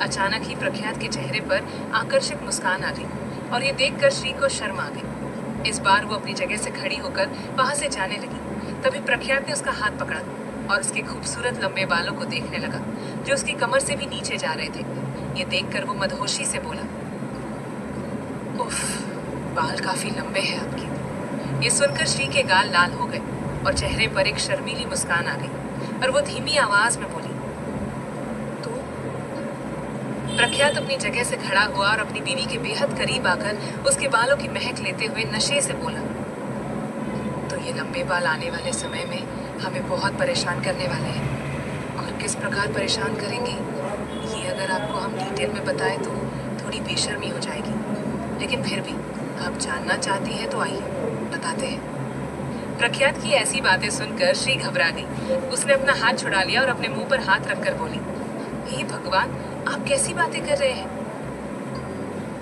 अचानक ही प्रख्यात के चेहरे पर आकर्षक मुस्कान आ गई और ये देखकर श्री को शर्म आ गई। इस बार वो अपनी जगह से खड़ी होकर वहां से जाने लगी। तभी प्रख्यात ने उसका हाथ पकड़ा और उसके खूबसूरत लंबे बालों को देखने लगा जो उसकी कमर से भी नीचे जा रहे थे। ये देखकर वो मदहोशी से बोला: उफ, बाल काफी लंबे हैं आपके। ये सुनकर श्री के गाल लाल हो गए और चेहरे पर एक शर्मीली मुस्कान आ गई और वो धीमी आवाज में बोली: तो? प्रख्यात अपनी जगह से खड़ा हुआ और अपनी बीवी के बेहद करीब आकर उसके बालों की महक लेते हुए नशे से बोला: तो ये लंबे बाल आने वाले समय में हमें बहुत परेशान करने वाले हैं। और किस प्रकार परेशान करेंगे ये अगर आपको हम डिटेल में बताएं तो थोड़ी बेशर्मी हो जाएगी, लेकिन फिर भी आप जानना चाहती हैं तो आइए बताते हैं। प्रख्यात की ऐसी बातें सुनकर श्री घबरा गई। उसने अपना हाथ छुड़ा लिया और अपने मुंह पर हाथ रखकर बोली: हे भगवान, आप कैसी बातें कर रहे हैं?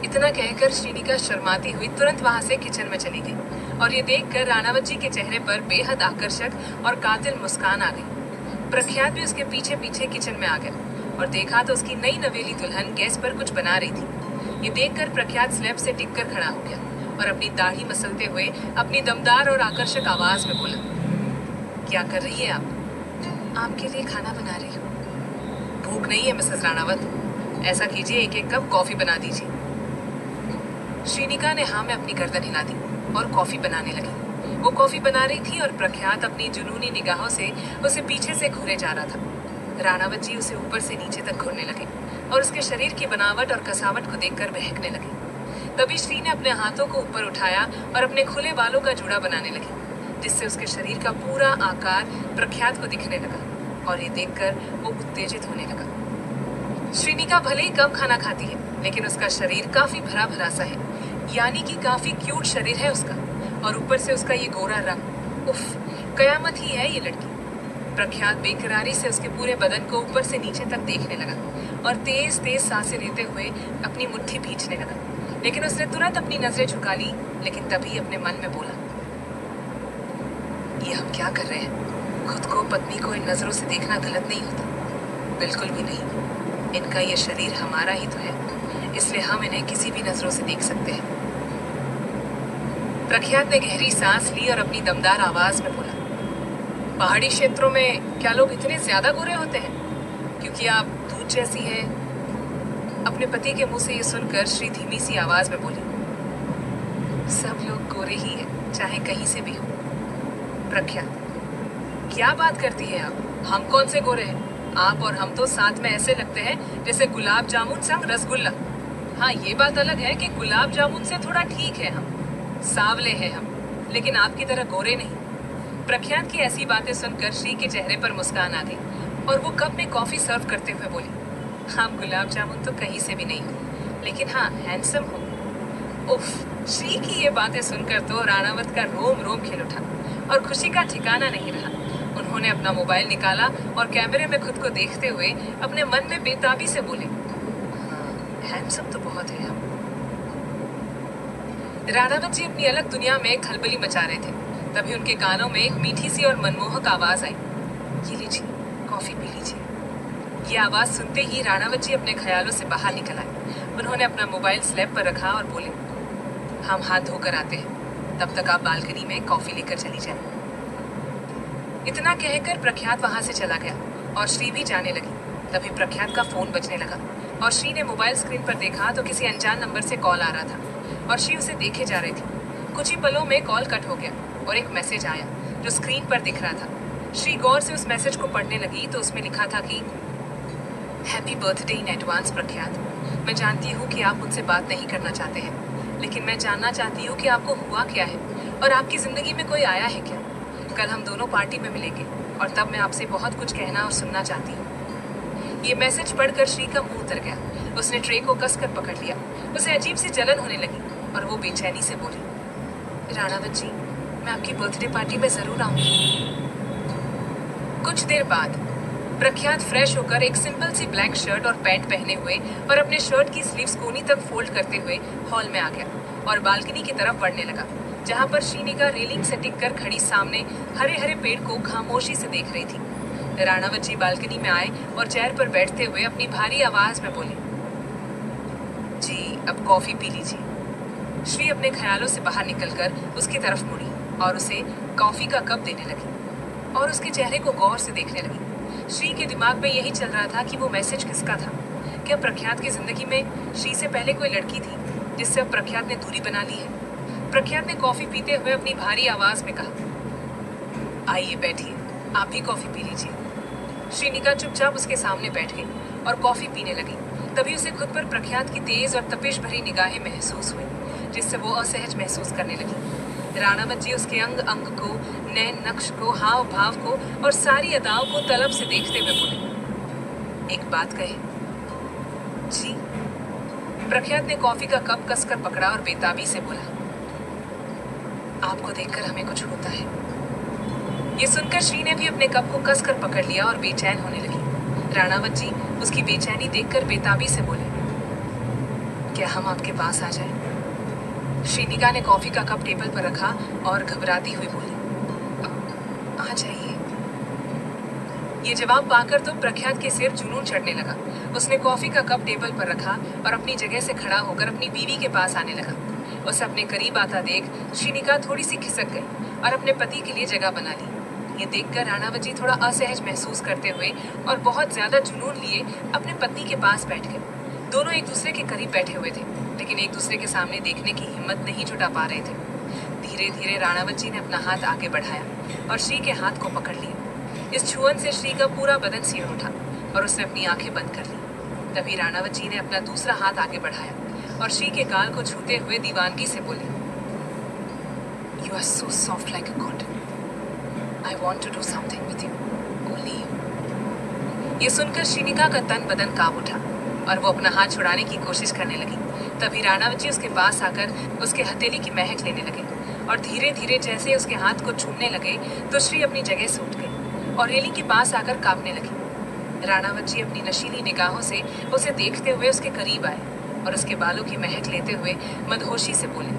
इतना कहकर श्रीनिका शर्माती हुई तुरंत वहां से किचन में चली गई और ये देखकर राणावत जी के चेहरे पर बेहद आकर्षक और कातिल मुस्कान आ गई। प्रख्यात भी उसके पीछे पीछे किचन में आ गया और देखा तो उसकी नई नवेली दुल्हन गैस पर कुछ बना रही थी। ये देखकर प्रख्यात स्लैब से टिककर खड़ा हो गया और अपनी दाढ़ी मसलते हुए अपनी दमदार और आकर्षक आवाज में बोला: क्या कर रही है आप? आपके लिए खाना बना रही हूँ। भूख नहीं है मिसेस राणावत? ऐसा कीजिए, एक एक कप कॉफी बना दीजिए। श्रीनिका ने हाँ में अपनी गर्दन हिला दी और कॉफी बनाने लगी। वो कॉफी बना रही थी और प्रख्यात अपनी जुनूनी निगाहों से उसे पीछे से घूरे जा रहा था। राणावत जी उसे ऊपर से नीचे तक घूरने लगे और उसके शरीर की बनावट और कसावट को देखकर बहकने लगे। तभी श्री ने अपने हाथों को ऊपर उठाया और अपने खुले बालों का जूड़ा बनाने लगी, जिससे उसके शरीर का पूरा आकार प्रख्यात को दिखने लगा और ये देखकर वो उत्तेजित होने लगा। श्रीनिका भले ही कम खाना खाती है, लेकिन उसका शरीर काफी भरा भरा सा है, यानी कि काफी क्यूट शरीर है उसका, और ऊपर से उसका ये गोरा रंग, उफ, कयामत ही है ये लड़की। प्रख्यात बेकरारी से उसके पूरे बदन को ऊपर से नीचे तक देखने लगा और तेज तेज सांसें लेते हुए अपनी मुट्ठी भींचने लगा, लेकिन उसने तुरंत अपनी नजरें झुका ली। लेकिन तभी अपने मन में बोला: ये हम क्या कर रहे हैं? खुद को, पत्नी को इन नजरों से देखना गलत नहीं होता, बिल्कुल भी नहीं। इनका ये शरीर हमारा ही तो है, इसलिए हम इन्हें किसी भी नजरों से देख सकते हैं। प्रख्यात ने गहरी सांस ली और अपनी दमदार आवाज में बोला: पहाड़ी क्षेत्रों में क्या लोग इतने ज्यादा गोरे होते हैं? क्योंकि आप दूध जैसी है। अपने पति के मुंह से ये सुनकर श्री धीमी सी आवाज में बोली, सब लोग गोरे ही है, चाहे कहीं से भी हो। प्रख्यात, क्या बात करती है आप? हम कौन से गोरे हैं? आप और हम तो साथ में ऐसे लगते हैं जैसे गुलाब जामुन संग रसगुल्ला। हाँ, ये बात अलग है कि गुलाब जामुन से थोड़ा ठीक है, हम सांवले हैं हम, लेकिन आपकी तरह गोरे नहीं। प्रख्यात की ऐसी बातें सुनकर श्री के चेहरे पर मुस्कान आ गई और वो कप में कॉफी सर्व करते हुए बोली, हम गुलाब जामुन तो कहीं से भी नहीं हो, लेकिन हाँ हैंडसम हो। उफ, श्री की ये बातें सुनकर तो राणावत का रोम रोम खिल उठा और खुशी का ठिकाना नहीं रहा। उन्होंने अपना मोबाइल निकाला और कैमरे में खुद को देखते हुए अपने मन में बेताबी से बोले, हैंडसम तो बहुत है हम। राणावत जी अपनी अलग दुनिया में एक खलबली मचा रहे थे। तभी उनके कानों में एक मीठी सी और मनमोहक आवाज आई, ये लीजिए, कॉफी पी लीजिए। ये आवाज सुनते ही राणावत जी अपने ख्यालों से बाहर निकल आए। उन्होंने अपना मोबाइल स्लैब पर रखा और बोले, हम हाथ धोकर आते हैं, तब तक आप बालकनी में कॉफी लेकर चली जाएं। इतना कहकर प्रख्यात वहां से चला गया और श्री भी जाने लगी। तभी प्रख्यात का फोन बजने लगा और श्री ने मोबाइल स्क्रीन पर देखा तो किसी अनजान नंबर से कॉल आ रहा था और श्री उसे देखे जा रही थी। कुछ ही पलों में कॉल कट हो गया और एक मैसेज आया जो स्क्रीन पर दिख रहा था। श्री गौर से उस मैसेज को पढ़ने लगी तो उसमें लिखा था कि हैप्पी बर्थडे इन एडवांस प्रख्यात। मैं जानती हूँ कि आप मुझसे बात नहीं करना चाहते हैं, लेकिन मैं जानना चाहती हूँ कि आपको हुआ क्या है और आपकी जिंदगी में कोई आया है क्या। कल हम दोनों पार्टी में मिलेंगे और तब मैं आपसे बहुत कुछ कहना और सुनना चाहती हूँ। ये मैसेज पढ़कर श्री का मुंह उतर गया। उसने ट्रे को कसकर पकड़ लिया। उसे अजीब सी जलन होने लगी और वो बेचैनी से बोली, राणावत जी, मैं आपकी बर्थडे पार्टी में जरूर आऊंगी। कुछ देर बाद प्रख्यात फ्रेश होकर एक सिंपल सी ब्लैक शर्ट और पैंट पहने हुए और अपने शर्ट की स्लीव्स कोनी तक फोल्ड करते हुए हॉल में आ गया और बालकनी की तरफ बढ़ने लगा, जहां पर श्रीनिका रेलिंग से टिककर खड़ी सामने हरे हरे पेड़ को खामोशी से देख रही थी। राणावत जी बालकनी में आए और चेयर पर बैठते हुए अपनी भारी आवाज में बोले, जी अब कॉफी पी लीजिए। श्री अपने ख्यालों से बाहर निकलकर उसकी तरफ मुड़ी और उसे कॉफी का कप देने लगी और उसके चेहरे को गौर से देखने लगी। श्री के दिमाग में यही चल रहा था कि वो मैसेज किसका था। क्या प्रख्यात की जिंदगी में श्री से पहले कोई लड़की थी जिससे अब प्रख्यात ने दूरी बना ली है। प्रख्यात ने कॉफी पीते हुए अपनी भारी आवाज में कहा, आइए बैठिए, आप भी कॉफी पी लीजिए। श्रीनिका चुपचाप उसके सामने बैठ गई और कॉफी पीने लगी। तभी उसे खुद पर प्रख्यात की तेज और तपिश भरी निगाहें महसूस हुई, जिससे वो असहज महसूस करने लगी। राणावत जी उसके अंग अंग को, नैन नक्श को, हाव भाव को और सारी अदाओं को तलब से देखते हुए बोले, एक बात कहे? जी। प्रख्यात ने कॉफी का कप कसकर पकड़ा और बेताबी से बोला, आपको देखकर हमें कुछ होता है। ये सुनकर श्री ने भी अपने कप को कसकर पकड़ लिया और बेचैन होने लगी। राणावत जी उसकी बेचैनी देखकर बेताबी से बोले, क्या हम आपके पास आ जाएं? श्रीनिका ने कॉफी का कप टेबल पर रखा और घबराती हुई बोली, आ जाइए। ये जवाब पाकर तो प्रख्यात के सिर जुनून चढ़ने लगा। उसने कॉफी का कप टेबल पर रखा और अपनी जगह से खड़ा होकर अपनी बीवी के पास आने लगा। उसे अपने करीब आता देख श्रीनिका थोड़ी सी खिसक गई और अपने पति के लिए जगह बना ली। ये देखकर राणावत जी थोड़ा असहज महसूस करते हुए और बहुत ज्यादा जुनून लिए अपने पत्नी के पास बैठ गए। दोनों एक दूसरे के करीब बैठे हुए थे, लेकिन एक दूसरे के सामने देखने की हिम्मत नहीं जुटा पा रहे थे। धीरे धीरे राणावत जी ने अपना हाथ आगे बढ़ाया और श्री के हाथ को पकड़ लिया। इस छुअन से श्री का पूरा बदन सिहर उठा और उसने अपनी आंखें बंद कर ली। तभी राणावत जी ने अपना दूसरा हाथ आगे बढ़ाया और श्री के गाल को छूते हुए दीवानगी से बोली, you are so soft like a cotton. I want to do something with you, only you. ये सुनकर श्रीनिका का तन बदन कांप उठा और वो अपना हाथ छुड़ाने की कोशिश करने लगी। तभी राणावत जी उसके पास आकर उसके हथेली की महक लेने लगे और धीरे धीरे जैसे उसके हाथ को छूने लगे तो श्री अपनी जगह से उठ गई और रेलिंग के पास आकर कांपने लगी। राणावत जी अपनी नशीली निगाहों से उसे देखते हुए उसके करीब आए और उसके बालों की महक लेते हुए मदहोशी से बोले,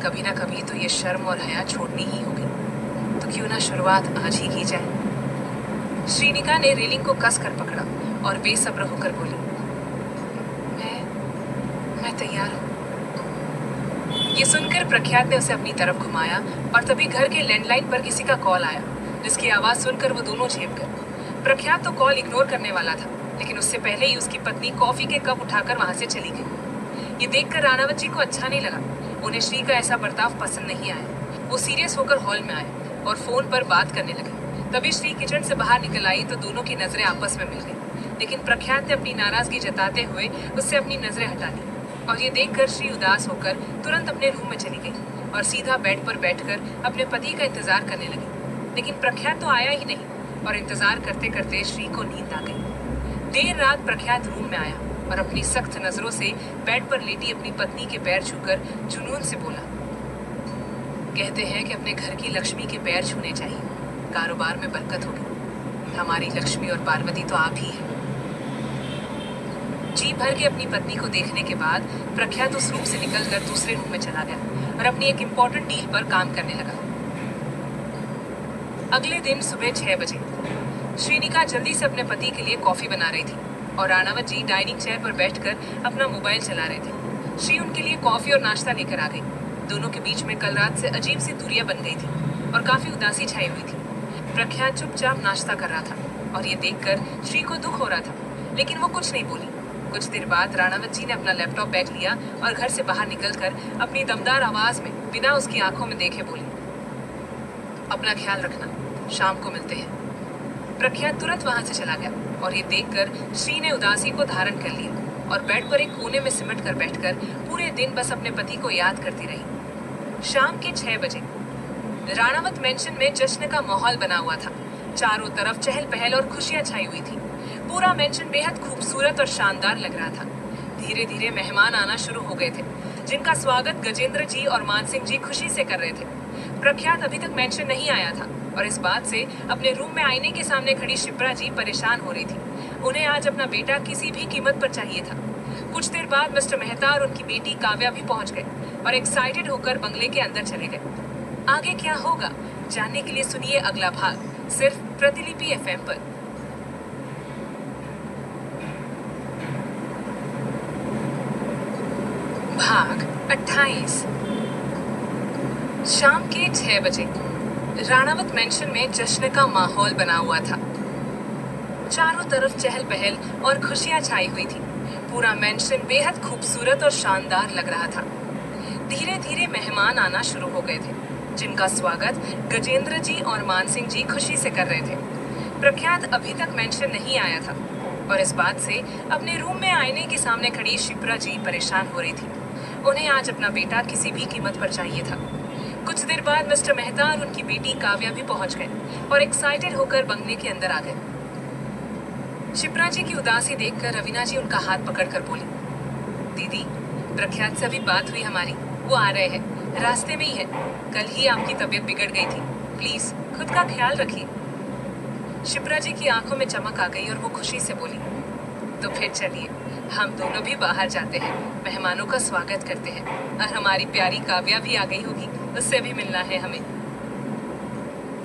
कभी ना कभी तो ये शर्म और हया छोड़नी ही होगी, तो क्यों ना शुरुआत आज ही की जाए। श्रीनिका ने रेलिंग को कस कर पकड़ा और बेसब्र होकर बोली, मैं तैयार हूँ। ये सुनकर प्रख्यात ने उसे अपनी तरफ घुमाया और तभी घर के लैंडलाइन पर किसी का कॉल आया, जिसकी आवाज सुनकर वो दोनों झेप गए। प्रख्यात तो कॉल इग्नोर करने वाला था, लेकिन उससे पहले ही उसकी पत्नी कॉफी के कप उठाकर वहां से चली गई। ये देखकर राणावत जी को अच्छा नहीं लगा। उन्हें श्री का ऐसा बर्ताव पसंद नहीं आया। वो सीरियस होकर हॉल में आए और फोन पर बात करने लगे। तभी श्री किचन से बाहर निकल आई तो दोनों की नजरें आपस में मिल गई, लेकिन प्रख्यात ने अपनी नाराजगी जताते हुए उससे अपनी नजरें हटा ली। और ये देखकर श्री उदास होकर तुरंत अपने रूम में चली गई और सीधा बेड पर बैठकर अपने पति का इंतजार करने लगी। लेकिन प्रख्यात तो आया ही नहीं और इंतजार करते करते श्री को नींद आ गई। देर रात प्रख्यात रूम में आया और अपनी सख्त नजरों से बेड पर लेटी अपनी पत्नी के पैर छूकर जुनून से बोला, कहते हैं कि अपने घर की लक्ष्मी के पैर छूने चाहिए, कारोबार में बरकत होगी। हमारी लक्ष्मी और पार्वती तो आप ही हैं। जी भर के अपनी पत्नी को देखने के बाद प्रख्यात उस रूम से निकलकर दूसरे रूम में चला गया और अपनी एक इम्पोर्टेंट डील पर काम करने लगा। अगले दिन सुबह 6 बजे श्रीनिका जल्दी से अपने पति के लिए कॉफी बना रही थी और राणावत जी डाइनिंग चेयर पर बैठकर अपना मोबाइल चला रहे थे। श्री उनके लिए कॉफी और नाश्ता लेकर आ गई। दोनों के बीच में कल रात से अजीब सी दूरियां बन गई थी और काफी उदासी छाई हुई थी। प्रख्यात चुपचाप नाश्ता कर रहा था और ये देखकर श्री को दुख हो रहा था, लेकिन वो कुछ नहीं बोली। कुछ देर बाद राणावत जी ने अपना लैपटॉप बैग लिया और घर से बाहर निकलकर अपनी दमदार आवाज में बिना उसकी आंखों में देखे बोली, अपना ख्याल रखना, शाम को मिलते हैं। प्रख्यात तुरंत वहां से चला गया और ये देखकर श्री ने उदासी को धारण कर लिया और बेड पर एक कोने में सिमट कर बैठकर पूरे दिन बस अपने पति को याद करती रही। शाम के 6 बजे राणावत मेंशन में जश्न का माहौल बना हुआ था। चारों तरफ चहल पहल और खुशियां छाई हुई थी। पूरा मेंशन बेहद खूबसूरत और शानदार लग रहा था। धीरे धीरे मेहमान आना शुरू हो गए थे, जिनका स्वागत गजेंद्र जी और मानसिंह जी खुशी से कर रहे थे। प्रख्यात अभी तक मेंशन नहीं आया था और इस बात से अपने रूम में आईने के सामने खड़ी शिप्रा जी परेशान हो रही थी। उन्हें आज अपना बेटा किसी भी कीमत पर चाहिए था। कुछ देर बाद मिस्टर मेहता और उनकी बेटी काव्या भी पहुंच गए और एक्साइटेड होकर बंगले के अंदर चले गए। आगे क्या होगा जानने के लिए सुनिए अगला भाग, सिर्फ प्रतिलिपि एफएम पर। भाग 28। शाम के 6 बजे राणावत मेंशन में जश्न का माहौल बना हुआ था। चारों तरफ चहल पहल और खुशियां छाई हुई थी। पूरा मेंशन बेहद खूबसूरत और शानदार लग रहा था। धीरे धीरे मेहमान आना शुरू हो गए थे, जिनका स्वागत गजेंद्र जी और मानसिंह जी खुशी से कर रहे थे। प्रख्यात अभी तक मेंशन नहीं आया था और इस बात से अपने रूम में आईने के सामने खड़ी शिप्रा जी परेशान हो रही थी। उन्हें आज अपना बेटा किसी भी कीमत पर चाहिए था। कुछ देर बाद मिस्टर मेहता और उनकी बेटी काव्या भी पहुंच गए और एक्साइटेड होकर बंगले के अंदर आ गए। शिप्रा जी की उदासी देखकर रवीना जी उनका हाथ पकड़कर बोली, दीदी, प्रख्यात से अभी बात हुई हमारी, वो आ रहे हैं, रास्ते में ही है। कल ही आपकी तबीयत बिगड़ गई थी, प्लीज खुद का ख्याल रखिए। शिप्रा जी की आंखों में चमक आ गई और वो खुशी से बोली, तो फिर चलिए हम दोनों भी बाहर जाते हैं, मेहमानों का स्वागत करते हैं। और हमारी प्यारी काव्या भी आ गई होगी, उससे भी मिलना है हमें।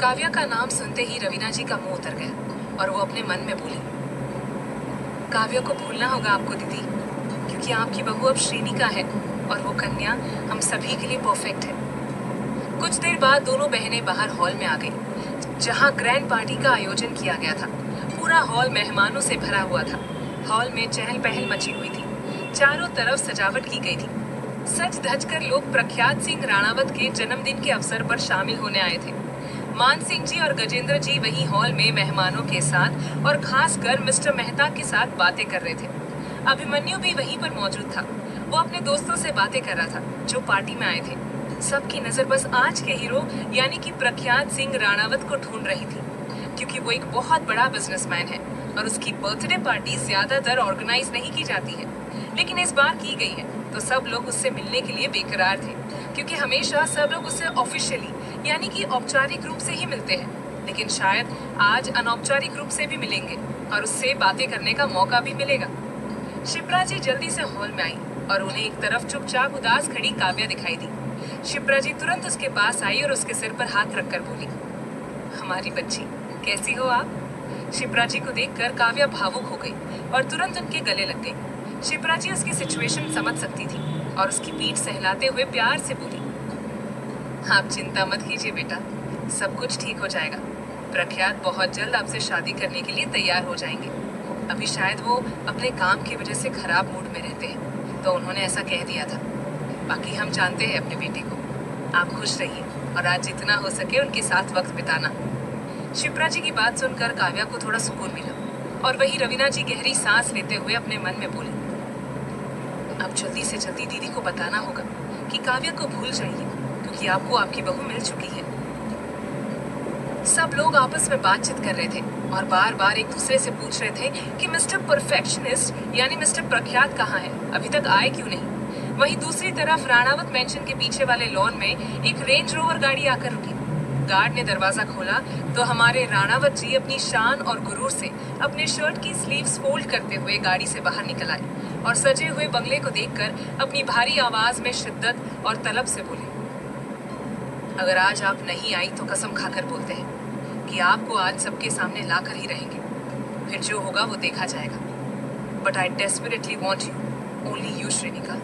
काव्या का नाम सुनते ही रवीना जी का मुंह उतर गया और वो अपने मन में बोली, काव्या को भूलना होगा आपको दीदी, क्योंकि आपकी बहू अब श्रीनिका है और वो कन्या हम सभी के लिए परफेक्ट है। कुछ देर बाद दोनों बहनें बाहर हॉल में आ गई, जहाँ ग्रैंड पार्टी का आयोजन किया गया था। पूरा हॉल मेहमानों से भरा हुआ था। हॉल में चहल पहल मची हुई थी। चारों तरफ सजावट की गई थी। सज धज कर लोग प्रख्यात सिंह राणावत के जन्मदिन के अवसर पर शामिल होने आए थे। मान सिंह जी और गजेंद्र जी वही हॉल में मेहमानों के साथ और खासकर मिस्टर मेहता के साथ बातें कर रहे थे। अभिमन्यु भी वहीं पर मौजूद था। वो अपने दोस्तों से बातें कर रहा था जो पार्टी में आए थे। सबकी नजर बस आज के हीरो यानी कि प्रख्यात सिंह राणावत को ढूंढ रही थी, क्योंकि वो एक बहुत बड़ा बिजनेसमैन है और उसकी बर्थडे पार्टी ज्यादातर ऑर्गेनाइज नहीं की जाती है, लेकिन इस बार की गई है। तो सब लोग उससे मिलने के लिए बेकरार थे, क्योंकि हमेशा सब लोग उससे ऑफिशियली यानी कि औपचारिक रूप से ही मिलते हैं, लेकिन शायद आज अनौपचारिक रूप से भी मिलेंगे और उससे बातें करने का मौका भी मिलेगा। शिप्रा जी जल्दी से हॉल में आई और उन्हें एक तरफ चुपचाप उदास खड़ी काव्या दिखाई दी। शिप्रा जी तुरंत उसके पास आई और उसके सिर पर हाथ रखकर बोली, हमारी बच्ची कैसी हो आप? शिप्रा जी को देखकर काव्या भावुक हो गई और तुरंत उनके गले लग गई। शिप्रा जी उसकी सिचुएशन समझ सकती थी और उसकी पीठ सहलाते हुए प्यार से बोली, आप चिंता मत कीजिए बेटा, सब कुछ ठीक हो जाएगा। प्रख्यात बहुत जल्द आपसे शादी करने के लिए तैयार हो जाएंगे। अभी शायद वो अपने काम की वजह से खराब मूड में रहते हैं, तो उन्होंने ऐसा कह दिया था। बाकी हम जानते हैं अपने बेटे को। आप खुश रहिए और आज जितना हो सके उनके साथ वक्त बिताना। शिप्रा जी की बात सुनकर काव्या को थोड़ा सुकून मिला और वही रवीना जी गहरी सांस लेते हुए अपने मन में बोली, अब जल्दी से जल्दी दीदी को बताना होगा कि काव्या को भूल जाइए, क्योंकि आपको आपकी बहू मिल चुकी है। सब लोग आपस में बातचीत कर रहे थे और बार बार एक दूसरे से पूछ रहे थे कि मिस्टर परफेक्शनिस्ट यानी मिस्टर प्रख्यात कहाँ है, अभी तक आए क्यों नहीं। वहीं दूसरी तरफ राणावत मेंशन के पीछे वाले लॉन में एक रेंज रोवर गाड़ी आकर रुकी। गार्ड ने दरवाजा खोला तो हमारे राणावत जी अपनी शान और गुरूर से अपने शर्ट की स्लीव्स फोल्ड करते हुए गाड़ी से बाहर निकल आए और सजे हुए बंगले को देखकर अपनी भारी आवाज में शिद्दत और तलब से बोले, अगर आज आप नहीं आई तो कसम खाकर बोलते हैं कि आपको आज सबके सामने लाकर ही रहेंगे, फिर जो होगा वो देखा जाएगा। But I desperately want you, only you Shrenika.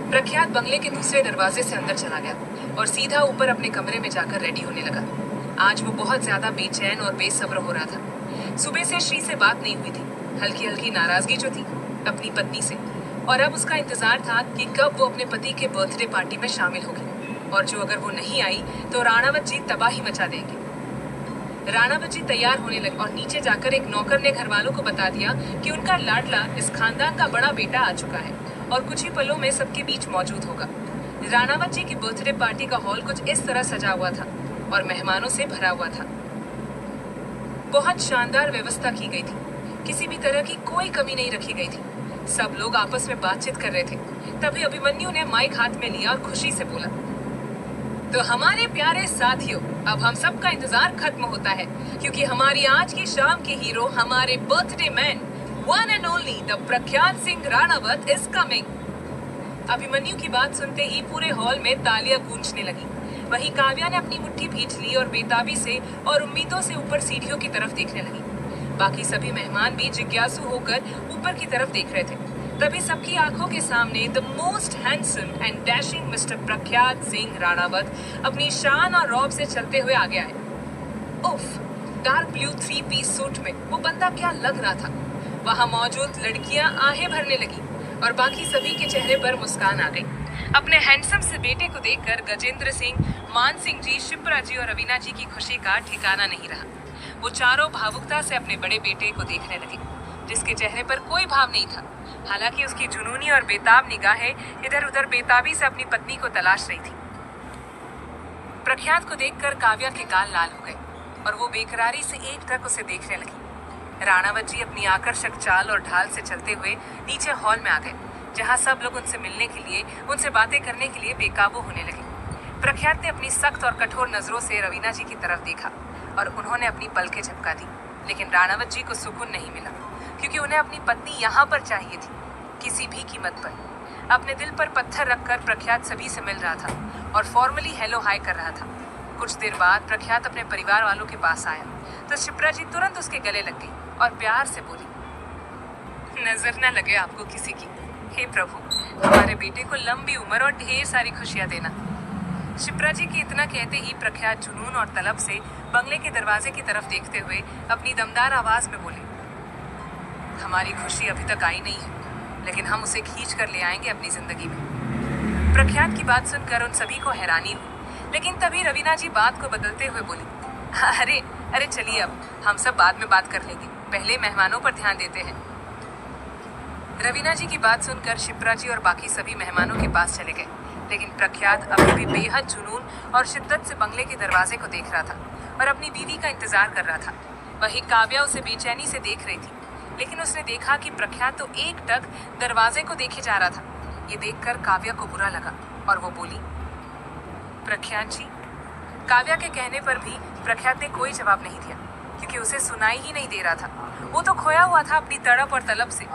प्रख्यात बंगले के दूसरे दरवाजे से अंदर चला गया और सीधा ऊपर अपने कमरे में जाकर रेडी होने लगा। आज वो बहुत ज्यादा बेचैन और बेसब्र हो रहा था। सुबह से श्री से बात नहीं हुई थी, हल्की हल्की नाराजगी जो थी अपनी पत्नी से, और अब उसका इंतजार था कि कब वो अपने पति के बर्थडे पार्टी में शामिल होगी, और जो अगर वो नहीं आई तो राणावत जी तबाही मचा देंगे। राणावत जी तैयार होने लगे और नीचे जाकर एक नौकर ने घर वालों को बता दिया कि उनका लाडला इस खानदान का बड़ा बेटा आ चुका है और कुछ ही पलों में सबके बीच मौजूद होगा। राणावत जी की बर्थडे पार्टी का हॉल कुछ इस तरह सजा हुआ था और मेहमानों से भरा हुआ था। बहुत शानदार व्यवस्था की गई थी, किसी भी तरह की कोई कमी नहीं रखी गई थी। सब लोग आपस में बातचीत कर रहे थे। तभी अभिमन्यु ने माइक हाथ में लिया और खुशी से बोला, तो हमारे प्यारे साथियों, अब हम सबका इंतजार खत्म होता है, क्योंकि हमारी आज की शाम के हीरो हमारे birthday man one and only the प्रख्यात सिंह राणावत इज कमिंग। अभिमन्यु की बात सुनते ही पूरे हॉल में तालियां गूंजने लगी। वहीं काव्या ने अपनी मुट्ठी भींच ली और बेताबी से और उम्मीदों से ऊपर सीढ़ियों की तरफ देखने लगी। बाकी सभी मेहमान भी जिज्ञासु होकर ऊपर की तरफ देख रहे थे। तभी सबकी आंखों के सामने the most handsome and dashing mister प्रख्यात सिंह राणावत अपनी शान और रौब से चलते हुए आगे आए। उफ, डार्क ब्लू 3 पीस सूट में वो बंदा क्या लग रहा था। वहां मौजूद लड़कियां आहें भरने लगी और बाकी सभी के चेहरे पर मुस्कान आ गई। अपने हैंडसम से बेटे को देखकर गजेंद्र सिंह, मान सिंह जी, शिप्रा जी और रवीना जी की खुशी का ठिकाना नहीं रहा। वो चारों भावुकता से अपने बड़े बेटे को देखने लगे, जिसके चेहरे पर कोई भाव नहीं था। हालांकि उसकी जुनूनी और बेताब निगाहें इधर उधर बेताबी से अपनी पत्नी को तलाश रही थी। प्रख्यात को देखकर काव्या के गाल लाल हो गए और वो बेकरारी से एकटक उसे देखने लगी। राणावत जी अपनी आकर्षक चाल और ढाल से चलते हुए नीचे हॉल में आ गए, जहां सब लोग उनसे मिलने के लिए, उनसे बातें करने के लिए बेकाबू होने लगे। प्रख्यात ने अपनी सख्त और कठोर नजरों से रवीना जी की तरफ देखा और उन्होंने अपनी पलकें झपका दी, लेकिन राणावत जी को सुकून नहीं मिला, क्योंकि उन्हें अपनी पत्नी यहाँ पर चाहिए थी, किसी भी कीमत पर। अपने दिल पर पत्थर रखकर प्रख्यात सभी से मिल रहा था और फॉर्मली हेलो हाय कर रहा था। कुछ देर बाद प्रख्यात अपने परिवार वालों के पास आया तो शिप्रा जी तुरंत उसके गले लग गई और प्यार से बोली, नजर न लगे आपको किसी की। हे प्रभु, हमारे बेटे को लंबी उम्र और ढेर सारी खुशियां देना। शिप्रा जी के इतना कहते ही प्रख्यात जुनून और तलब से बंगले के दरवाजे की तरफ देखते हुए अपनी दमदार आवाज में बोले, हमारी खुशी अभी तक आई नहीं है, लेकिन हम उसे खींच कर ले आएंगे अपनी जिंदगी में। प्रख्यात की बात सुनकर उन सभी को हैरानी हुई, लेकिन तभी रवीना जी बात को बदलते हुए बोली, अरे अरे चलिए, अब हम सब बाद में बात कर लेंगे, पहले मेहमानों पर ध्यान देते हैं। रवीना जी की बात सुनकर शिप्रा जी और बाकी सभी मेहमानों के पास चले गए, लेकिन प्रख्यात अभी भी बेहद जुनून और शिद्दत से बंगले के दरवाजे को देख रहा था और अपनी बीवी का इंतजार कर रहा था। वहीं काव्या उसे बेचैनी से देख रही थी, लेकिन उसने देखा कि प्रख्यात तो एकटक दरवाजे को देखे जा रहा था। ये देखकर काव्या को बुरा लगा और वो बोली, प्रख्यात जी। काव्या के कहने पर भी प्रख्यात ने कोई जवाब नहीं दिया, क्योंकि उसे सुनाई ही नहीं दे रहा था। वो तो खोया हुआ था अपनी तड़प और तलब से।